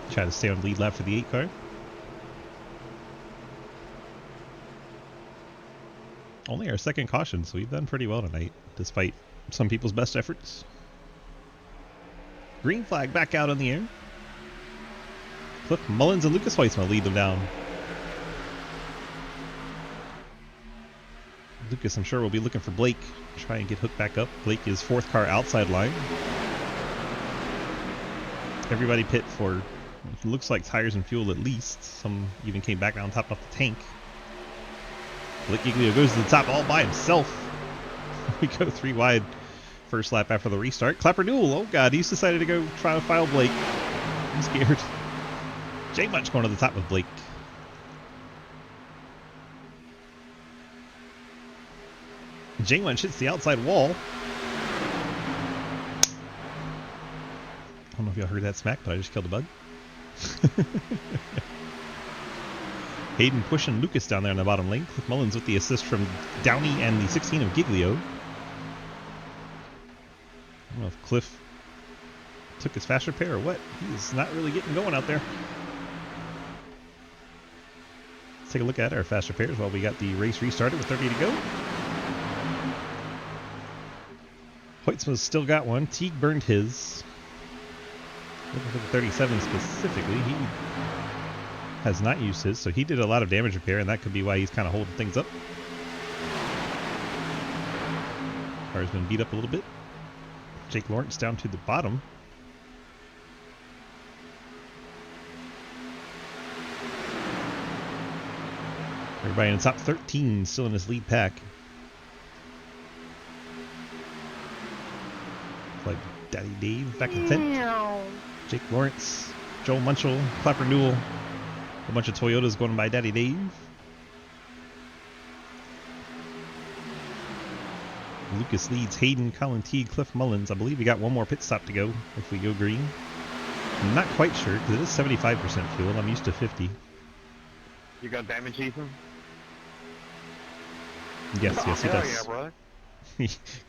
Try to stay on lead lap for the 8 car. Only our second caution, so we've done pretty well tonight, despite some people's best efforts. Green flag back out in the air. Cliff Mullins and Lucas Foytsma lead them down. Lucas, I'm sure, will be looking for Blake. Try and get hooked back up. Blake is 4th car outside line. Everybody pit for, it looks like tires and fuel at least. Some even came back on top of the tank. Blake Giglio goes to the top all by himself. We go 3 wide first lap after the restart. Clapper Newell, oh god, he's decided to go try to file Blake. I'm scared. J Munch going to the top with Blake. J Munch hits the outside wall. I don't know if y'all heard that smack, but I just killed a bug. Hayden pushing Lucas down there in the bottom lane. Cliff Mullins with the assist from Downey and the 16 of Giglio. I don't know if Cliff took his fast repair or what. He's not really getting going out there. Let's take a look at our fast repairs while we got the race restarted with 30 to go. Hoytsma's still got one. Teague burned his. Looking for the 37 specifically. He has not used his, so he did a lot of damage repair, and that could be why he's kind of holding things up. Car's been beat up a little bit. Jake Lawrence down to the bottom. Everybody in the top 13 still in his lead pack. Like Daddy Dave back in 10th. Jake Lawrence, Joel Munchell, Clapper Newell. A bunch of Toyotas going by Daddy Dave. Lucas leads Hayden, Colin Teague, Cliff Mullins. I believe we got one more pit stop to go if we go green. I'm not quite sure because it is 75% fuel. I'm used to 50. You got damage, Ethan? Yes, yes, he Hell does. yeah, brother.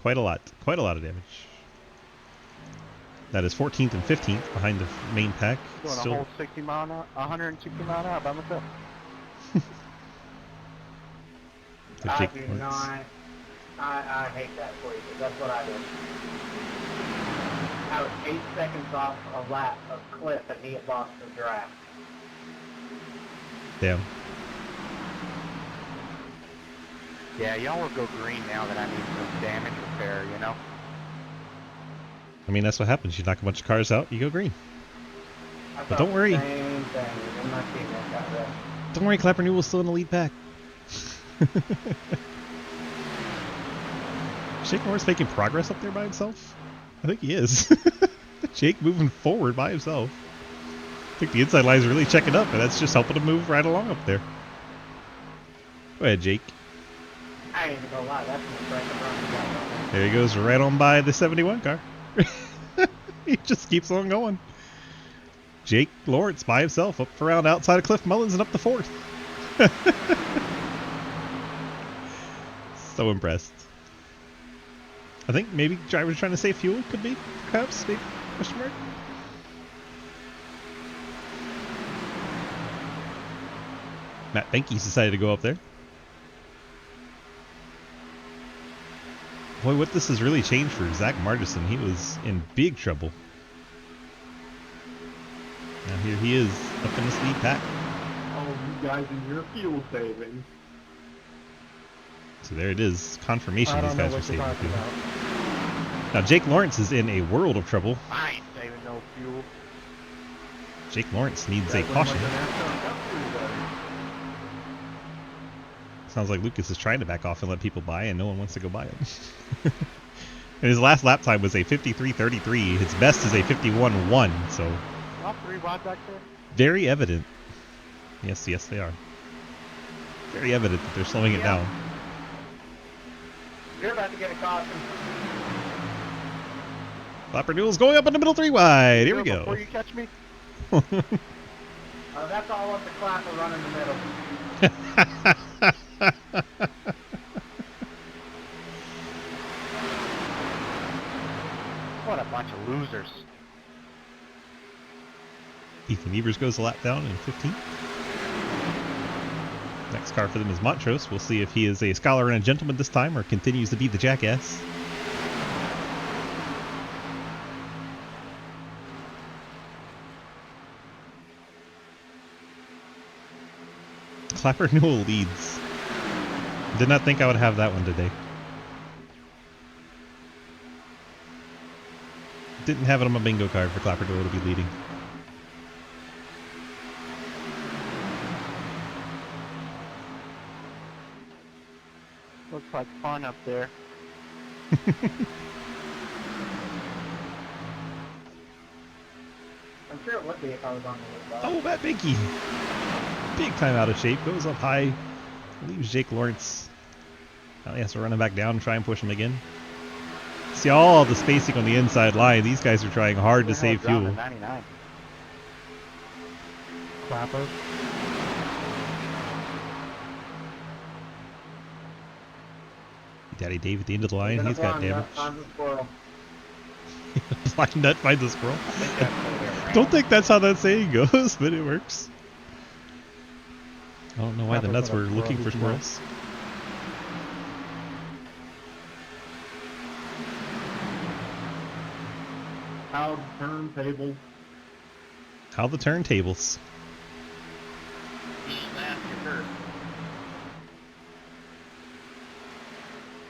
Quite a lot of damage. That is 14th and 15th behind the main pack. Doing a whole 60 mile an hour, 160 mile an hour by myself. I do not. I hate that for you, because that's what I did. I was 8 seconds off a lap of Cliff, and he had lost the draft. Damn. Yeah, y'all will go green now that I need some damage repair, you know? I mean, that's what happens. You knock a bunch of cars out, you go green. I But don't worry. Same thing. And my teammate got that. Don't worry, Clapper Newell's still in the lead pack. Jake Moore's making progress up there by himself? I think he is. Jake moving forward by himself. I think the inside line is really checking up, and that's just helping him move right along up there. Go ahead, Jake. I ain't even gonna lie, that's an impressive run he got on There he goes right on by the 71 car. He just keeps on going. Jake Lawrence by himself up around outside of Cliff Mullins and up the 4th. So impressed. I think maybe drivers trying to save fuel, could be, perhaps, maybe, question mark. Matt Benke's decided to go up there. Boy, what this has really changed for Zach Margison. He was in big trouble. Now here he is, up in this lead pack. All of you guys in your fuel savings. So there it is, confirmation I these don't know guys are what you're saving talking fuel. about. Now Jake Lawrence is in a world of trouble. I ain't saving no fuel. Jake Lawrence needs a That went caution. like the NASCAR Cup Series, Sounds like Lucas is trying to back off and let people by, and no one wants to go by him. And his last lap time was a 53.33. His best is a 51.1, so All 3 wide back there? very evident. Yes, yes, they are. Very evident that they're slowing it down. You're about to get a caution. Clapper Newell's going up in the middle 3 wide. Here we go. Before you catch me? That's all up the Clapper run in the middle. What a bunch of losers. Ethan Evers goes a lap down in 15th. Next car for them is Montrose. We'll see if he is a scholar and a gentleman this time or continues to be the jackass. Clapper Newell leads. Did not think I would have that one today. Didn't have it on my bingo card for Clapper Newell to be leading. Looks like fun up there. I'm sure it would be if I was on the list. Oh, Matt Binky. Big time out of shape. Goes up high. Leaves Jake Lawrence. Now he has to run him back down and try and push him again. See all the spacing on the inside line. These guys are trying hard to save Down to fuel. 99. Clapper. Daddy Dave at the end of the line. He's got damage. I'm a squirrel. Blind nut finds a squirrel. I think that's the way around. Don't think that's how that saying goes, but it works. I don't know why the Clapper nuts got a were squirrel looking for who's not. squirrels. How turntable. How the turntables. Last or first.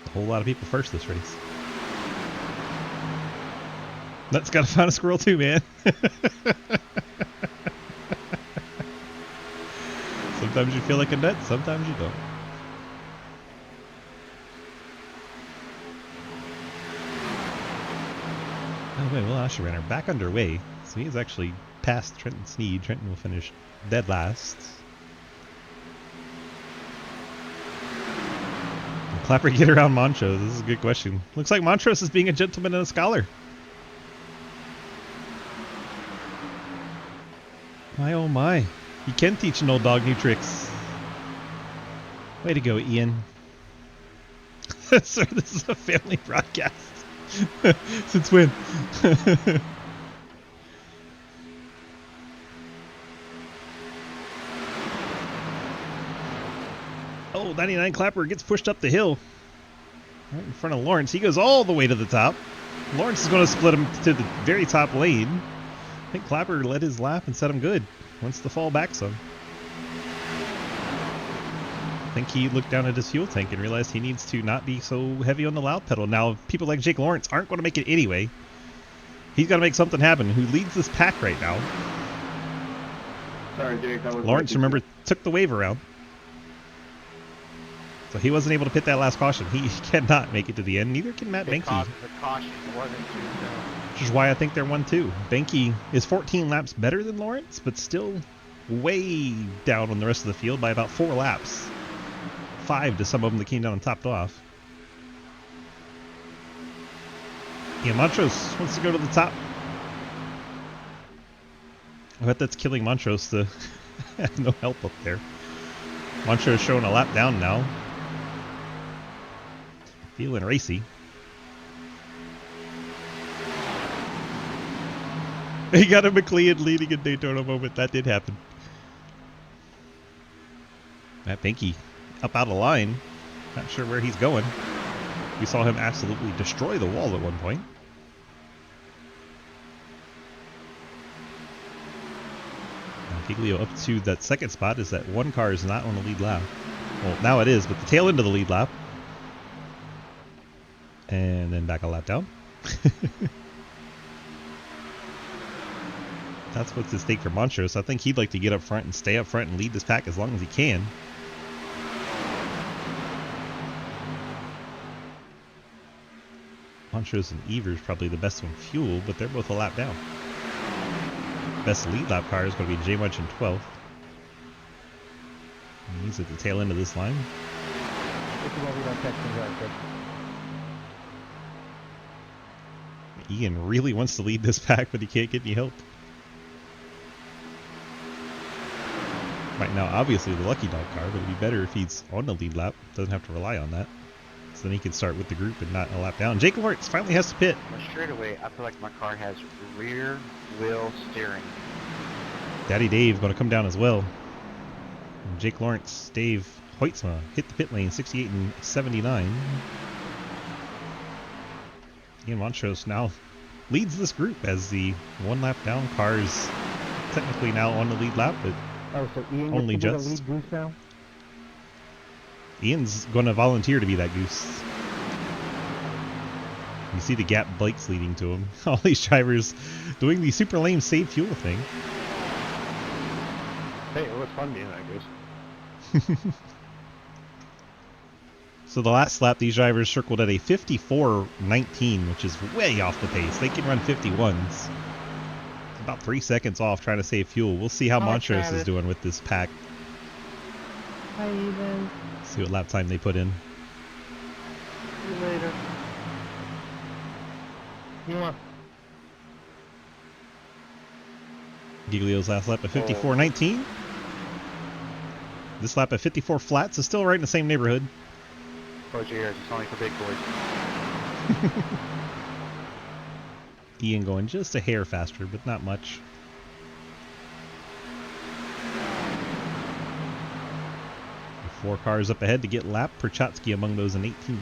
A whole lot of people first this race. Nuts gotta find a squirrel too, man. Sometimes you feel like a nut, sometimes you don't. Oh wait, well Asher ran her back underway, so he's actually past Trenton Sneed. Trenton will finish dead last. Will Clapper get around Montrose? This is a good question. Looks like Montrose is being a gentleman and a scholar. My oh my. You can teach an old dog new tricks. Way to go, Ian. Sir, this is a family broadcast. Since when? Oh, 99 Clapper gets pushed up the hill. Right in front of Lawrence. He goes all the way to the top. Lawrence is going to split him to the very top lane. I think Clapper led his lap and set him good. Wants to fall back some. I think he looked down at his fuel tank and realized he needs to not be so heavy on the loud pedal. Now, people like Jake Lawrence aren't going to make it anyway. He's got to make something happen. Who leads this pack right now? Sorry, Jake. I was Lawrence, remember, took the wave around. So he wasn't able to pit that last caution. He cannot make it to the end. Neither can Matt Benke. Because the caution wasn't too soon. Which is why I think they're 1-2. Benke is 14 laps better than Lawrence, but still way down on the rest of the field by about 4 laps. 5 to some of them that came down and topped off. Yeah, Montrose wants to go to the top. I bet that's killing Montrose to have no help up there. Montrose showing a lap down now. Feeling racy. He got a McLeod leading in Daytona moment. That did happen. Matt Benke up out of line. Not sure where he's going. We saw him absolutely destroy the wall at one point. Now Giglio up to that second spot is that one car is not on the lead lap. Well, now it is, but the tail end of the lead lap. And then back a lap down. That's what's at stake for Montrose. I think he'd like to get up front and stay up front and lead this pack as long as he can. Montrose and Evers probably the best on fuel, but they're both a lap down. Best lead lap car is going to be J Munch in 12th. He's at the tail end of this line. This is why we don't catch things like this. Ian really wants to lead this pack, but he can't get any help. Right now, obviously the Lucky Dog car, but it'd be better if he's on the lead lap. Doesn't have to rely on that. So then he can start with the group and not a lap down. Jake Lawrence finally has to pit. Well, straight away, I feel like my car has rear wheel steering. Daddy Dave going to come down as well. And Jake Lawrence, Dave Hoytsma hit the pit lane, 68 and 79. Ian Montrose now leads this group as the one lap down car is technically now on the lead lap, but Oh, so Ian only gets to just. be the lead goose now? Ian's going to volunteer to be that goose. You see the gap Blake's leading to him. All these drivers doing the super lame save fuel thing. Hey, it was fun being that goose. So the last lap, these drivers circled at a 54.19, which is way off the pace. They can run 51s. About 3 seconds off trying to save fuel. We'll see how Hi, Montrose is Travis. doing with this pack. Hi, Ethan. See what lap time they put in. See you later. Mwah. Giglio's last lap at 54.19. This lap at 54 flats is still right in the same neighborhood. Close your ears, it's only for big boys. Ian going just a hair faster, but not much. Four cars up ahead to get lap. Perchatsky among those in 18.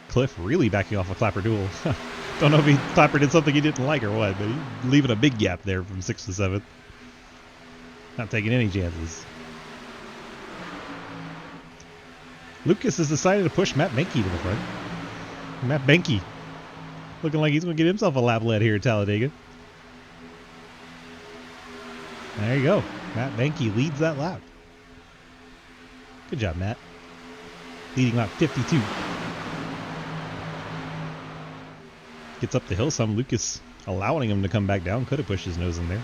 Cliff really backing off a Clapper duel. Don't know if Clapper did something he didn't like or what, but he's leaving a big gap there from 6th to 7th. Not taking any chances. Lucas has decided to push Matt Benke to the front. Matt Benke looking like he's going to get himself a lap lead here at Talladega. There you go. Matt Benke leads that lap. Good job, Matt. Leading lap 52. Gets up the hill some. Lucas allowing him to come back down. Could have pushed his nose in there.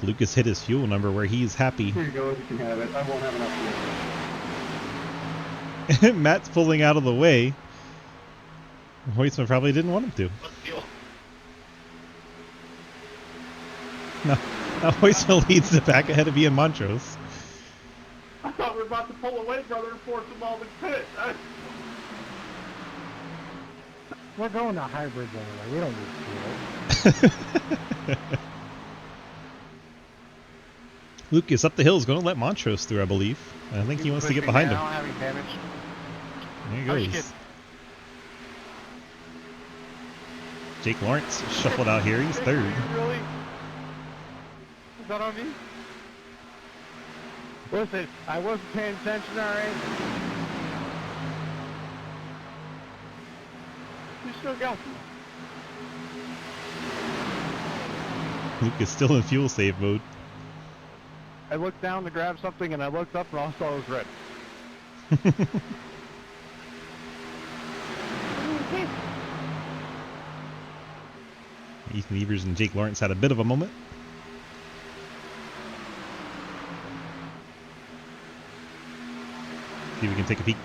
Lucas hit his fuel number where he's happy. Here you go, you can have it. I won't have enough fuel. Matt's pulling out of the way. Hoytsman probably didn't want him to. Now Hoytsman leads the pack ahead of Ian Montrose. I thought we were about to pull away, brother, and force them all to pit. We're going to hybrids anyway. We don't need fuel. Lucas up the hill is going to let Montrose through, I believe. I think he wants to get behind him. Having damage. There he Oh, goes. shit. Jake Lawrence shuffled out here. He's third. Really? Is that on me? Listen, I wasn't paying attention, alright? You still got me. Lucas still in fuel save mode. I looked down to grab something and I looked up and all I saw was red. Ethan Evers and Jake Lawrence had a bit of a moment. See if we can take a peek.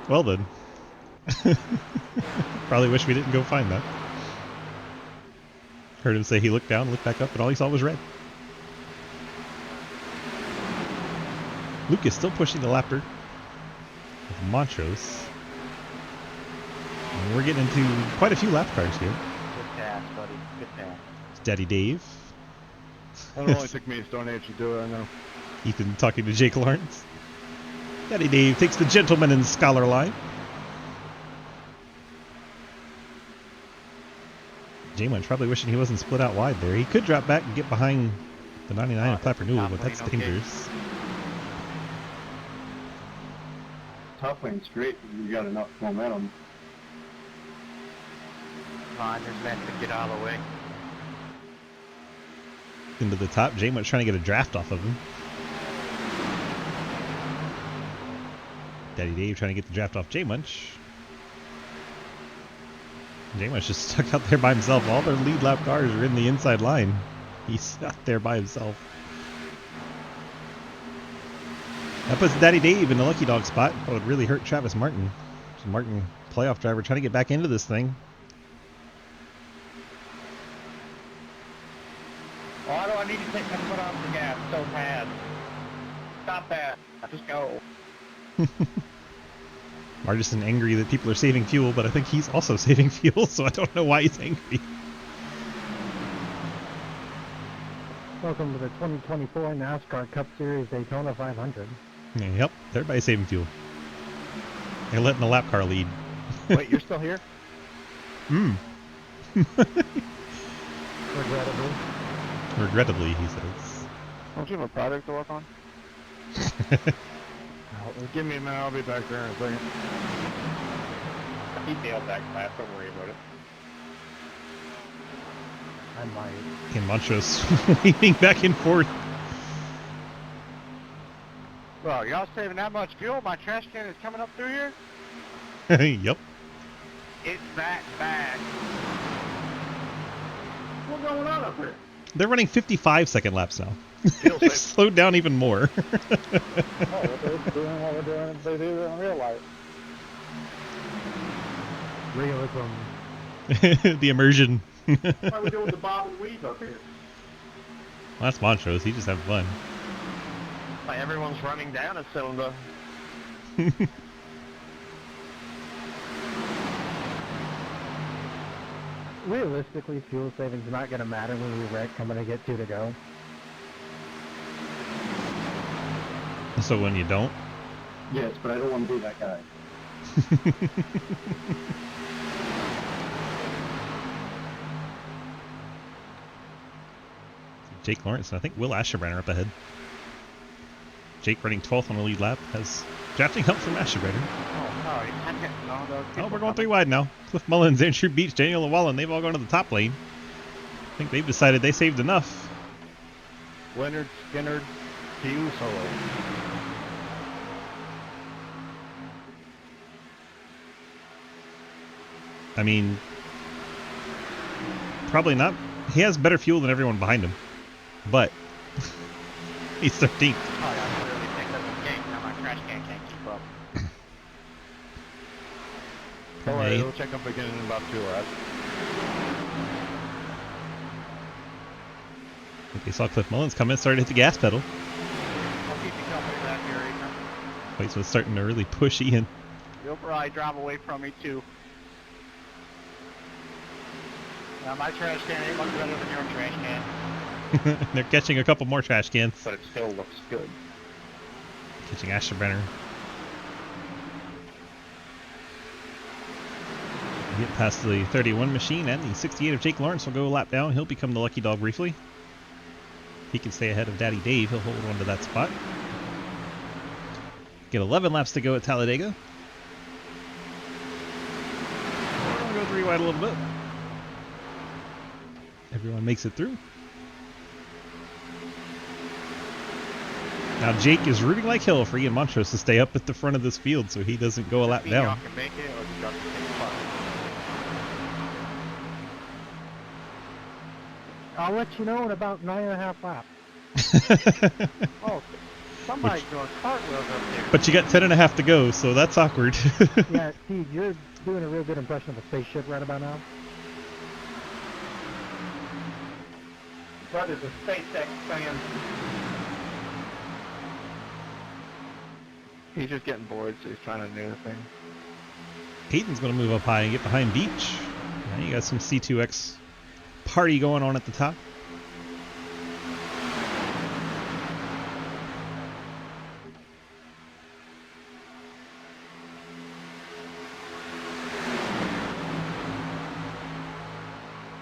Well then. Probably wish we didn't go find that. Heard him say he looked down, looked back up, and all he saw was red. Lucas still pushing the lapper with Montrose. And we're getting into quite a few lap cars here. Good pass, buddy. Good pass. It's Daddy Dave. It only took me a stone age to do it, I know. Ethan talking to Jake Lawrence. Daddy Dave takes the gentleman and scholar line. J-Munch probably wishing he wasn't split out wide there. He could drop back and get behind the 99 of Clapper Newell, but that's dangerous. Top lane straight, you got enough momentum. Come on, there's meant to get out of the way. Into the top. J-Munch trying to get a draft off of him. Daddy Dave trying to get the draft off J-Munch. J-Munch just stuck out there by himself. All their lead lap cars are in the inside line. He's out there by himself. That puts Daddy Dave in the lucky dog spot. That would really hurt Travis Martin. So Martin, playoff driver, trying to get back into this thing. Why do I need to take my foot off the gas so bad? Stop that. Just go. Martin angry that people are saving fuel, but I think he's also saving fuel, so I don't know why he's angry. Welcome to the 2024 NASCAR Cup Series Daytona 500. Yep, everybody's saving fuel. They're letting the lap car lead. Wait, you're still here? Regrettably. Regrettably, he says. Don't you have a project to work on? Give me a minute, I'll be back there in a second. He nailed that class, don't worry about it. I might. And Montrose weaving back and forth. Well, y'all saving that much fuel? My trash can is coming up through here? Yep. It's that bad. What's going on up here? They're running 55-second laps now. Feels They've like- slowed down even more. Oh, they're doing what we're doing, they do in real life. Realism. The immersion. Why are we doing the bob and weave up here? Well, that's Montrose. He's just having fun. Like everyone's running down a cylinder. Realistically, fuel savings is not going to matter when we wreck. I'm going to get 2 to go. So when you don't, Yes, but I don't want to be that guy. Jake Lawrence and I think Will Asherbrenner up ahead. Jake running 12th on the lead lap has drafting help from Asherbrenner. Oh, no, you can't get... No, those Oh, people we're going 3 coming. wide now. Cliff Mullins, Andrew Beach, Daniel Llewellyn, they've all gone to the top lane. I think they've decided they saved enough. Leonard Skinner, Hugh Solo. I mean, probably not. He has better fuel than everyone behind him, but he's 13th. Oh, yeah, I really think that's a gang. Now my trash can can't keep up. Don't worry, Hey. we'll check up again in about 2 laps. I think they saw Cliff Mullins come in, started to hit the gas pedal. I'll keep you company back here, Ethan. Place was starting to really push Ian. You'll probably drive away from me, too. Now, my trash can ain't much better than your trash can. They're catching a couple more trash cans. But it still looks good. Catching Asherbrenner. Get past the 31 machine and the 68 of Jake Lawrence will go a lap down. He'll become the lucky dog briefly. If he can stay ahead of Daddy Dave, he'll hold on to that spot. Get 11 laps to go at Talladega. We're going to go 3 wide a little bit. Everyone makes it through. Now Jake is rooting like hell for Ian Montrose to stay up at the front of this field so he doesn't go a lap Y'all down. can make it, or y'all can take part. I'll let you know in about 9.5 laps. Oh, somebody's doing cartwheels up there. But you got 10.5 to go, so that's awkward. Yeah, Steve, you're doing a real good impression of a spaceship right about now. Brother's a SpaceX fan. He's just getting bored, so he's trying to do the thing. Hayden's going to move up high and get behind Beach. Now you got some C2X party going on at the top.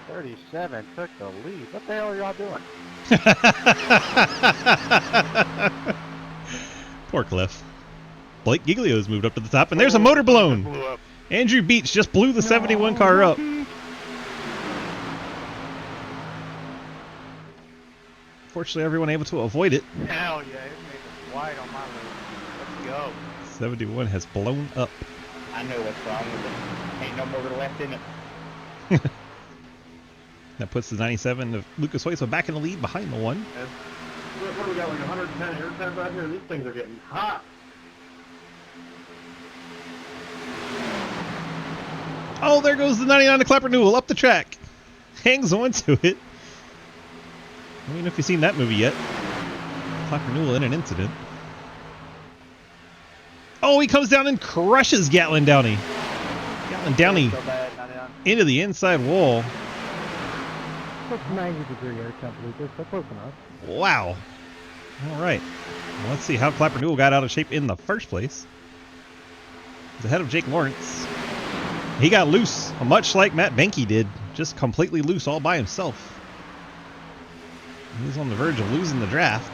"37 took the lead. What the hell are y'all doing?" Poor Cliff. Blake Giglio's moved up to the top, and there's a motor blown. Blew up. Andrew Beach just blew the 71 car up. Fortunately, everyone able to avoid it. Hell yeah, it made it wide on my road. Let's go. 71 has blown up. I know what's wrong with it. Ain't no motor left in it. That puts the 97 of Lucas Hueso back in the lead behind the one. What do we got, like 110 air temps out here? These things are getting hot. Oh, there goes the 99 to Clapper Newell up the track. Hangs on to it. I don't know if you've seen that movie yet. Clapper Newell in an incident. Oh, he comes down and crushes Gatlin Downey. Gatlin Downey So bad, 99. into the inside wall. That's 90-degree air temp, Lucas, so close enough. Wow. All right. Well, let's see how Clapper Newell got out of shape in the first place. He's ahead of Jake Lawrence. He got loose, much like Matt Benke did. Just completely loose all by himself. He's on the verge of losing the draft.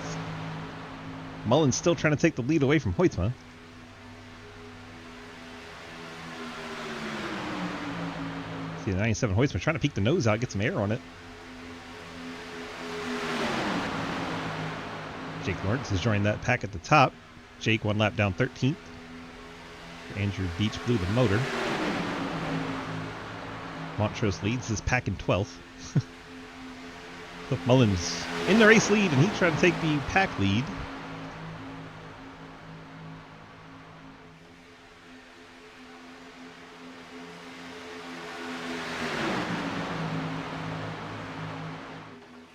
Mullen's still trying to take the lead away from Hoytsma. See the 97 Hoytsma trying to peek the nose out, get some air on it. Jake Lawrence has joined that pack at the top. Jake 1 lap down 13th. Andrew Beach blew the motor. Montrose leads his pack in 12th. Cliff Mullins in the race lead, and he's trying to take the pack lead.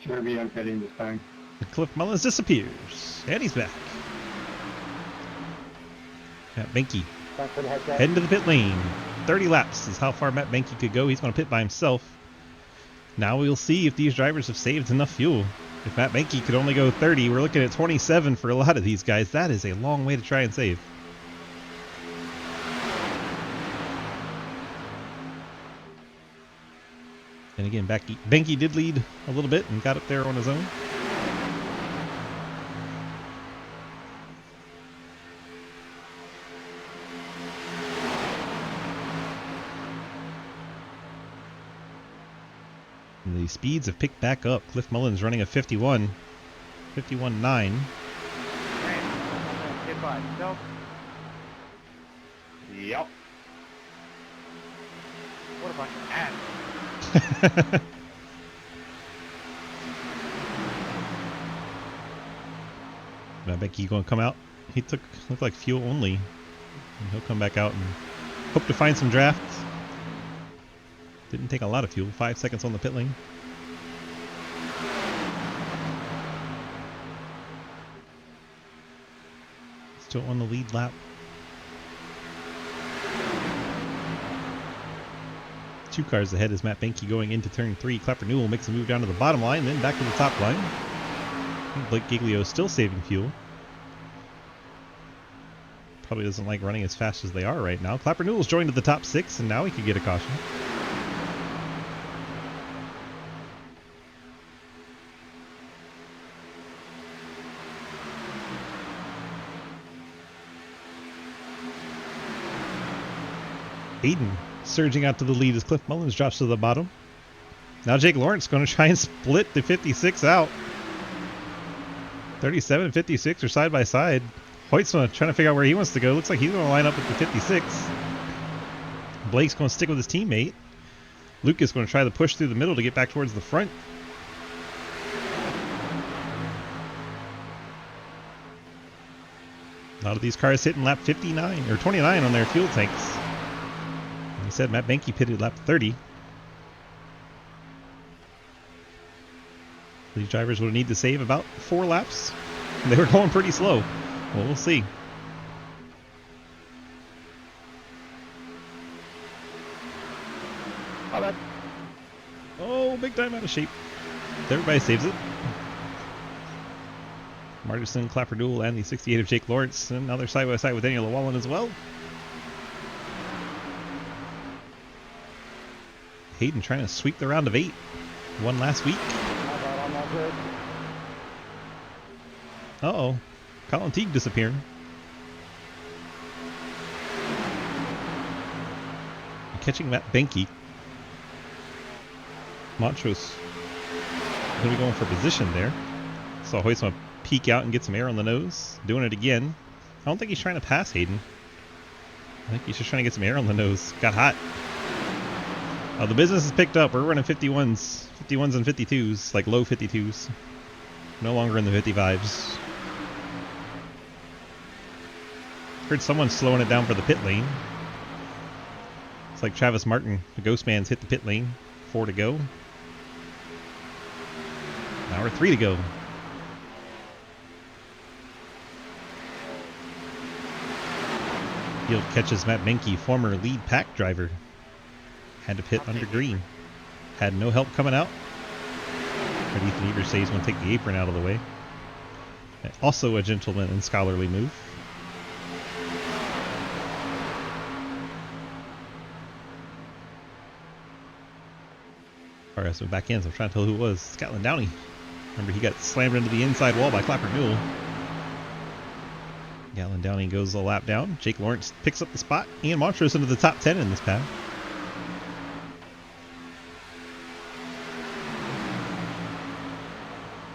Should be unpitting this time. Cliff Mullins disappears, and he's back. Matt Benke Thanks for the heads up. heading to the pit lane. 30 laps is how far Matt Benke could go. He's going to pit by himself. Now we'll see if these drivers have saved enough fuel. If Matt Benke could only go 30, we're looking at 27 for a lot of these guys. That is a long way to try and save. And again, Benke did lead a little bit and got up there on his own. And the speeds have picked back up. Cliff Mullins running a 51. 51.9. Goodbye. Nope. Yep. What a bunch of ass. I bet he's going to come out. He looked like fuel only. And he'll come back out and hope to find some drafts. Didn't take a lot of fuel. 5 seconds on the pit lane. Still on the lead lap. Two cars ahead is Matt Benke going into turn 3. Clapper Newell makes a move down to the bottom line, then back to the top line. Blake Giglio is still saving fuel. Probably doesn't like running as fast as they are right now. Clapper Newell's joined to the top 6, and now he could get a caution. Hayden surging out to the lead as Cliff Mullins drops to the bottom. Now Jake Lawrence going to try and split the 56 out. 37 and 56 are side by side. Hoytsma trying to figure out where he wants to go. Looks like he's going to line up at the 56. Blake's going to stick with his teammate. Lucas going to try to push through the middle to get back towards the front. A lot of these cars hitting lap 59 or 29 on their fuel tanks. Like I said, Matt Benke pitted lap 30. These drivers would need to save about 4 laps. They were going pretty slow. Well, we'll see. Oh, big time out of shape. Everybody saves it. Martinson, Clapper Newell, and the 68 of Jake Lawrence. And now they're side by side with Daniel Llewellyn as well. Hayden trying to sweep the round of 8. Won last week. Uh-oh. Colin Teague disappearing. Catching Matt Benke. Montrose going to be going for position there. Saw Hoytsma peek out and get some air on the nose. Doing it again. I don't think he's trying to pass Hayden. I think he's just trying to get some air on the nose. Got hot. Oh, the business has picked up. We're running 51s. 51s and 52s. Like low 52s. No longer in the 55s. Heard someone slowing it down for the pit lane. It's like Travis Martin. The Ghost Man's hit the pit lane. 4 to go. Now we're 3 to go. Field catches Matt Benke, former lead pack driver. Had to pit under green. Had no help coming out. But Ethan Evers says he's going to take the apron out of the way. Also a gentleman and scholarly move. Alright, so back in, so I'm trying to tell who it was. Scotland Downey. Remember, he got slammed into the inside wall by Clapper Newell. Gallon Downey goes a lap down. Jake Lawrence picks up the spot. Ian Montrose into the top 10 in this pack.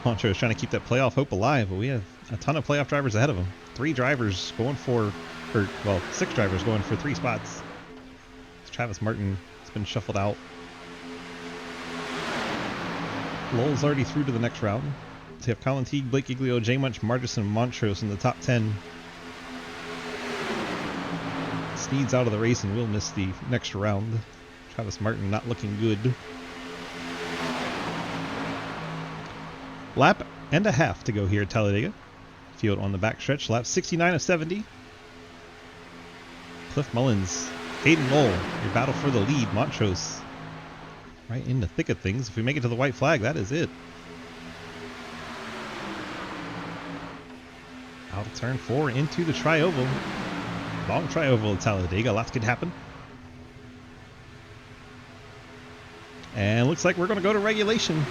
Montrose trying to keep that playoff hope alive, but we have a ton of playoff drivers ahead of him. 3 drivers going for, or well, 6 drivers going for 3 spots. Travis Martin has been shuffled out. Lowell's already through to the next round. So you have Colin Teague, Blake Giglio, J. Munch, Martison, Montrose in the top 10. Sneed's out of the race and will miss the next round. Travis Martin not looking good. Lap and a half to go here at Talladega. Field on the backstretch. Lap 69 of 70. Cliff Mullins, Hayden Lowell, your battle for the lead. Montrose right in the thick of things. If we make it to the white flag, that is it. Out of turn 4 into the tri-oval. Long tri-oval at Talladega. Lots could happen. And looks like we're going to go to regulation.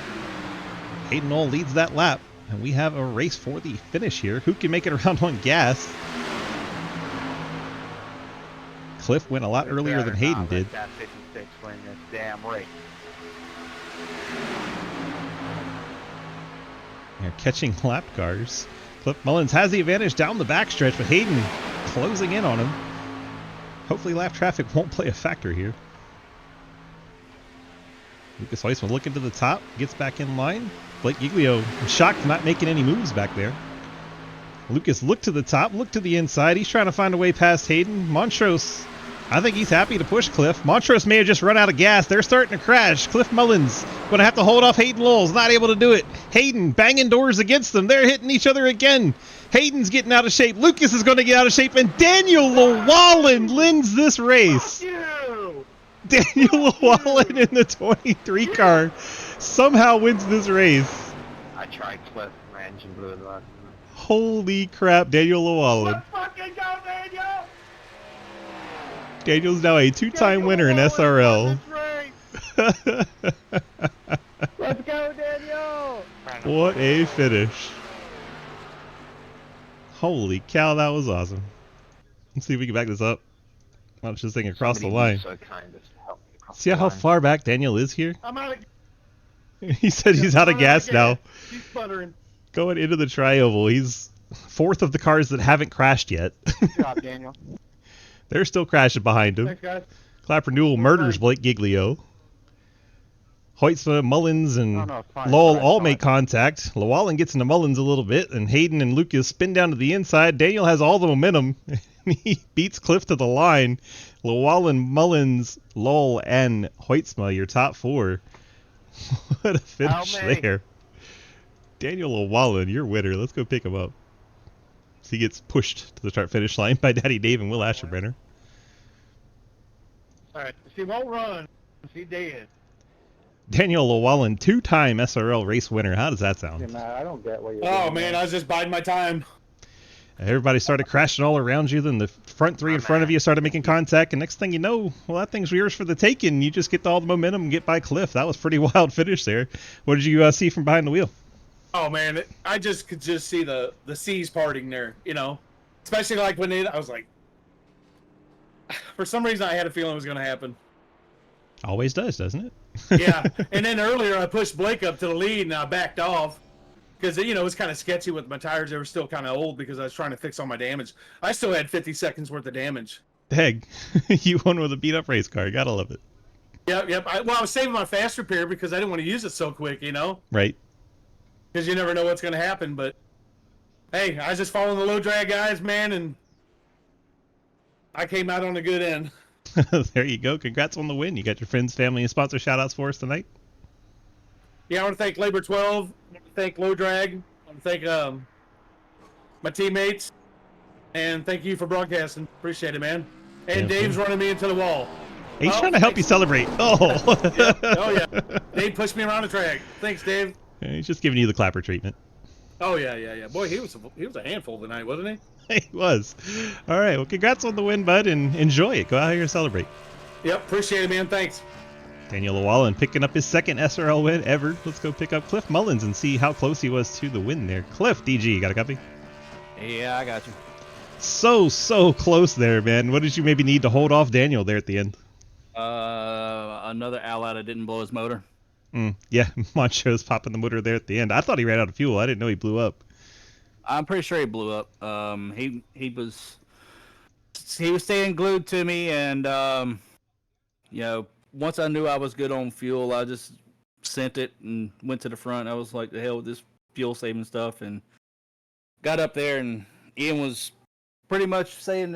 Hayden Lowell leads that lap. And we have a race for the finish here. Who can make it around on gas? Cliff went a lot earlier than Hayden did. That 56 win this damn race. They're catching lap cars. Cliff Mullins has the advantage down the backstretch, but Hayden closing in on him. Hopefully lap traffic won't play a factor here. Lucas Heisman looking to the top, gets back in line. Blake Giglio shocked not making any moves back there. Lucas looked to the top, looked to the inside. He's trying to find a way past Hayden. Montrose, I think he's happy to push Cliff. Montrose may have just run out of gas. They're starting to crash. Cliff Mullins going to have to hold off Hayden Lowell's. Not able to do it. Hayden banging doors against them. They're hitting each other again. Hayden's getting out of shape. Lucas is going to get out of shape. And Daniel Llewellyn wins this race. Daniel Llewellyn in the 23 car somehow wins this race. I tried Cliff, my engine blew it last. Holy crap, Daniel Llewellyn. Let's fucking go, Daniel! Daniel's now a 2-time winner in SRL. Let's go, Daniel! What a finish. Holy cow, that was awesome. Let's see if we can back this up. Launch this thing across the line. So kind as to help me across See the how line. far back Daniel is here? I'm out of... He said he's out of gas now. He's sputtering. Going into the tri-oval. He's 4th of the cars that haven't crashed yet. Good job, Daniel. They're still crashing behind him. Thanks, guys. Clapper Newell murders Blake Giglio. Hoytsma, Mullins, and Lowell all make contact. Llewellyn gets into Mullins a little bit, and Hayden and Lucas spin down to the inside. Daniel has all the momentum. He beats Cliff to the line. Llewellyn, Mullins, Lowell, and Hoytsma, your top 4. What a finish there. Daniel Llewellyn, your winner. Let's go pick him up. So he gets pushed to the start-finish line by Daddy Dave and Will Asherbrenner. Alright, she won't run. She dead. Daniel Llewellyn, 2-time SRL race winner. How does that sound? Yeah, man, I don't get what you're Oh doing, man, I was just biding my time. Everybody started crashing all around you. Then the front 3 in front of you started making contact. And next thing you know, well, that thing's yours for the taking. You just get all the momentum and get by Cliff. That was pretty wild finish there. What did you see from behind the wheel? Oh man, I just could just see the seas parting there, you know. Especially like when I was like, for some reason I had a feeling it was going to happen. Always does, doesn't it? Yeah, and then earlier I pushed Blake up to the lead and I backed off because, you know, it was kind of sketchy with my tires. They were still kind of old because I was trying to fix all my damage. I still had 50 seconds worth of damage. Dang, you won with a beat-up race car. Gotta love it. Yep. I was saving my fast repair because I didn't want to use it so quick, you know? Right. Because you never know what's going to happen, but hey, I was just following the low drag guys, man, and I came out on a good end. There you go. Congrats on the win. You got your friends, family, and sponsor shout-outs for us tonight? Yeah, I want to thank Labor 12. I want to thank Low Drag. I want to thank my teammates. And thank you for broadcasting. Appreciate it, man. And Yeah, Dave's running me into the wall. He's trying to help you celebrate. Oh. Yeah. Oh, yeah. Dave pushed me around the track. Thanks, Dave. He's just giving you the clapper treatment. Oh, yeah. Boy, he was a handful tonight, wasn't he? He was. All right. Well, congrats on the win, bud, and enjoy it. Go out here and celebrate. Yep, appreciate it, man. Thanks. Daniel Llewellyn picking up his second SRL win ever. Let's go pick up Cliff Mullins and see how close he was to the win there. Cliff, DG, got a copy? Yeah, I got you. So close there, man. What did you maybe need to hold off Daniel there at the end? Another ally that didn't blow his motor. Yeah, Moncho's popping the motor there at the end. I thought he ran out of fuel. I didn't know he blew up. I'm pretty sure he blew up. He was staying glued to me, and once I knew I was good on fuel, I just sent it and went to the front. I was like, the hell with this fuel saving stuff, and got up there, and Ian was pretty much saying,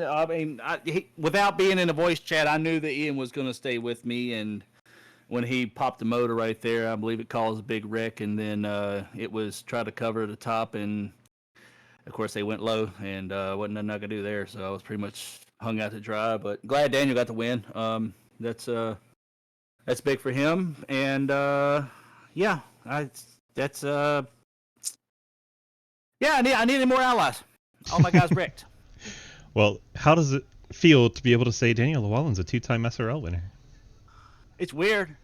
without being in a voice chat, I knew that Ian was going to stay with me, and when he popped the motor right there, I believe it caused a big wreck, and then it was try to cover the top, and of course they went low, and wasn't nothing I could do there, so I was pretty much hung out to dry, but glad Daniel got the win. That's big for him, and I needed more allies. All my guys wrecked. Well, how does it feel to be able to say Daniel Llewellyn's a 2-time SRL winner? It's weird.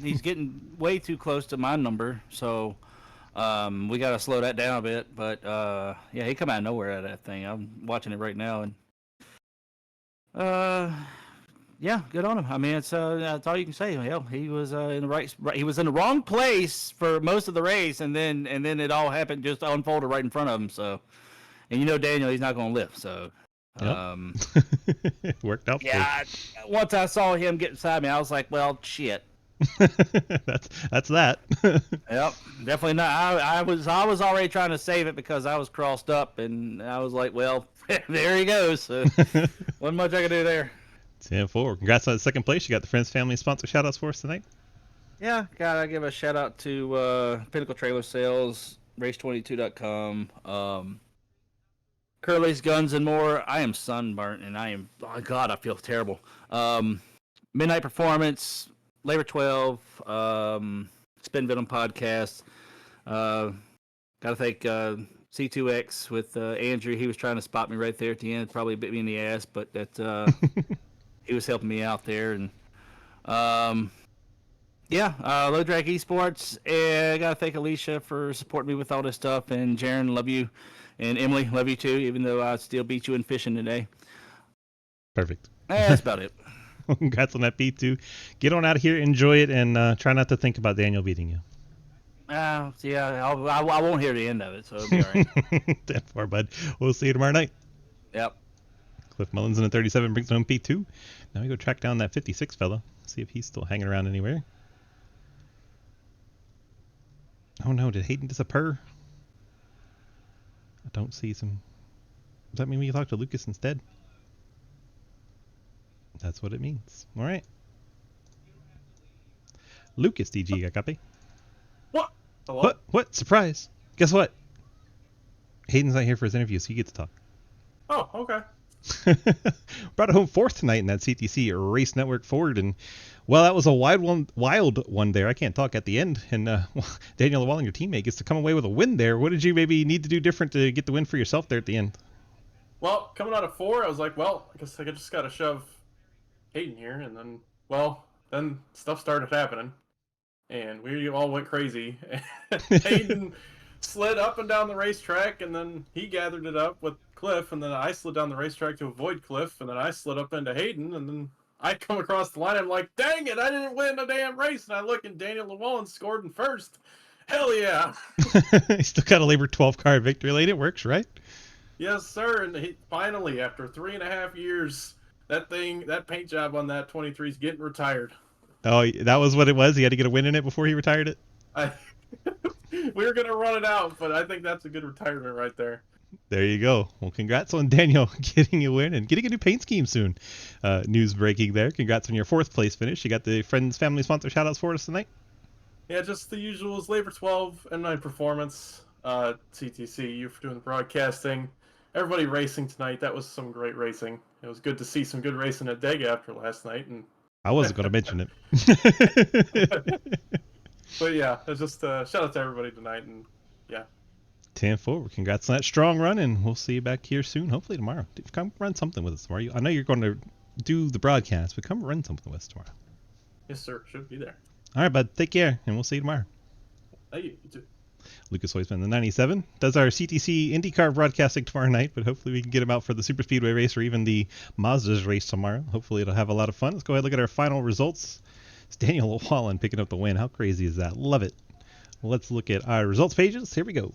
He's getting way too close to my number, so we got to slow that down a bit. But he come out of nowhere out of that thing. I'm watching it right now, and good on him. I mean, that's all you can say. Hell, he was he was in the wrong place for most of the race, and then it all happened, just unfolded right in front of him. So, and Daniel, he's not going to live. So, It worked out. Yeah. Once I saw him get beside me, I was like, well, shit. that's that. Yep, definitely not. I was already trying to save it because I was crossed up, and I was like, well, there he goes. So, wasn't much I could do there. 10-4. Congrats on the second place. You got the Friends Family sponsor shout-outs for us tonight? Yeah, gotta give a shout-out to Pinnacle Trailer Sales, Race22.com, Curly's Guns and More. I am sunburnt, and I feel terrible. Midnight Performance, Labor 12, Spin Venom Podcast. Gotta thank C2X with Andrew. He was trying to spot me right there at the end. Probably bit me in the ass, but that he was helping me out there. And Low Drag Esports. And I gotta thank Alicia for supporting me with all this stuff. And Jaron, love you. And Emily, love you too, even though I still beat you in fishing today. Perfect. That's about it. Congrats on that P2. Get on out of here, enjoy it, and try not to think about Daniel beating you. I won't hear the end of it, so it'll be all right. 10-4, bud. We'll see you tomorrow night. Yep. Cliff Mullins in a 37 brings home P2. Now we go track down that 56 fella. See if he's still hanging around anywhere. Oh no, did Hayden disappear? I don't see some. Does that mean we talk to Lucas instead? That's what it means. All right. Lucas, DG, got copy? What? Hello? What? Surprise. Guess what? Hayden's not here for his interview, so you get to talk. Oh, okay. Brought it home fourth tonight in that CTC Race Network Ford, and well, that was a wild one there. I can't talk at the end, and Daniel Llewellyn, your teammate, gets to come away with a win there. What did you maybe need to do different to get the win for yourself there at the end? Well, coming out of 4, I was like, well, I guess I just got to shove Hayden here, and then stuff started happening, and we all went crazy. Hayden slid up and down the racetrack, and then he gathered it up with Cliff, and then I slid down the racetrack to avoid Cliff, and then I slid up into Hayden, and then I come across the line, and I'm like, dang it, I didn't win a damn race, and I look, and Daniel Llewellyn scored in first. Hell yeah. He still got a Labor 12 car victory lane. It works, right? Yes, sir, and he finally, after 3.5 years, that paint job on that 23 is getting retired. Oh, that was what it was? He had to get a win in it before he retired it? We were going to run it out, but I think that's a good retirement right there. There you go. Well, congrats on Daniel getting a win and getting a new paint scheme soon. News breaking there. Congrats on your 4th place finish. You got the Friends Family sponsor shout-outs for us tonight? Yeah, just the usuals. Labor 12, M9 Performance, CTC, you for doing the broadcasting. Everybody racing tonight. That was some great racing. It was good to see some good racing at Talladega after last night. And I wasn't going to mention it. But yeah, it's just shout out to everybody tonight, and yeah. 10-4. Congrats on that strong run, and we'll see you back here soon, hopefully tomorrow. Come run something with us tomorrow. I know you're going to do the broadcast, but come run something with us tomorrow. Yes, sir. Should be there. All right, bud. Take care, and we'll see you tomorrow. Hey, you too. Lucas Hoisman, the 97, does our CTC IndyCar broadcasting tomorrow night, but hopefully we can get him out for the Super Speedway race or even the Mazda's race tomorrow. Hopefully it'll have a lot of fun. Let's go ahead and look at our final results. It's Daniel Wallen picking up the win. How crazy is that? Love it. Let's look at our results pages. Here we go.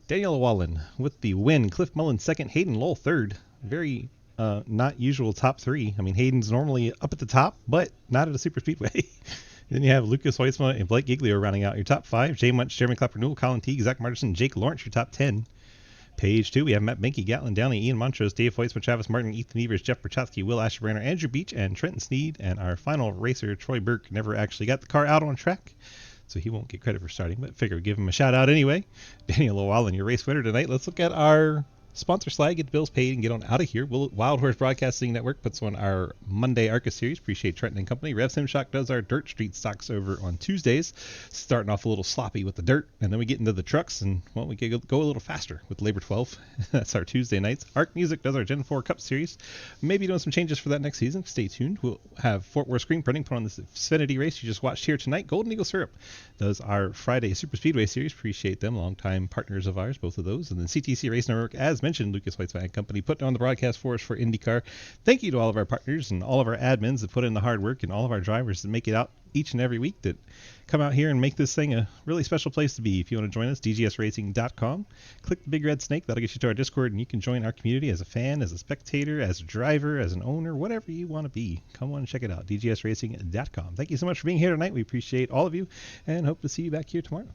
Daniel Wallen with the win. Cliff Mullen second. Hayden Lowell third. Very not usual top three. I mean, Hayden's normally up at the top, but not at a super speedway. Then you have Lucas Hoisma and Blake Giglio rounding out your top five. Jay Munch, Jeremy Clapper, Newell, Colin Teague, Zach Martinson, Jake Lawrence, your top 10. Page 2, we have Matt Benke, Gatlin Downey, Ian Montrose, Dave Hoisma, Travis Martin, Ethan Evers, Jeff Berchotsky, Will Ashburner, Andrew Beach, and Trenton Sneed. And our final racer, Troy Burke, never actually got the car out on track, so he won't get credit for starting, but figure we'd give him a shout out anyway. Daniel Llewellyn, your race winner tonight. Let's look at our sponsor slide, get the bills paid, and get on out of here. Wild Horse Broadcasting Network puts on our Monday ARCA series. Appreciate Trenton and Company. Rev Simshock does our Dirt Street stocks over on Tuesdays. Starting off a little sloppy with the dirt, and then we get into the trucks, and, well, we can go a little faster with Labor 12. That's our Tuesday nights. Arc Music does our Gen 4 Cup series. Maybe doing some changes for that next season. Stay tuned. We'll have Fort Worth Screen Printing put on this Xfinity race you just watched here tonight. Golden Eagle Syrup does our Friday Super Speedway series. Appreciate them. Longtime partners of ours, both of those. And then CTC Race Network, as mentioned, Lucas White's Company putting on the broadcast for us for IndyCar. Thank you to all of our partners and all of our admins that put in the hard work, and all of our drivers that make it out each and every week, that come out here and make this thing a really special place to be. If you want to join us, dgsracing.com. Click the big red snake. That'll get you to our Discord, and you can join our community as a fan, as a spectator, as a driver, as an owner, whatever you want to be. Come on and check it out, dgsracing.com. Thank you so much for being here tonight. We appreciate all of you, and hope to see you back here tomorrow.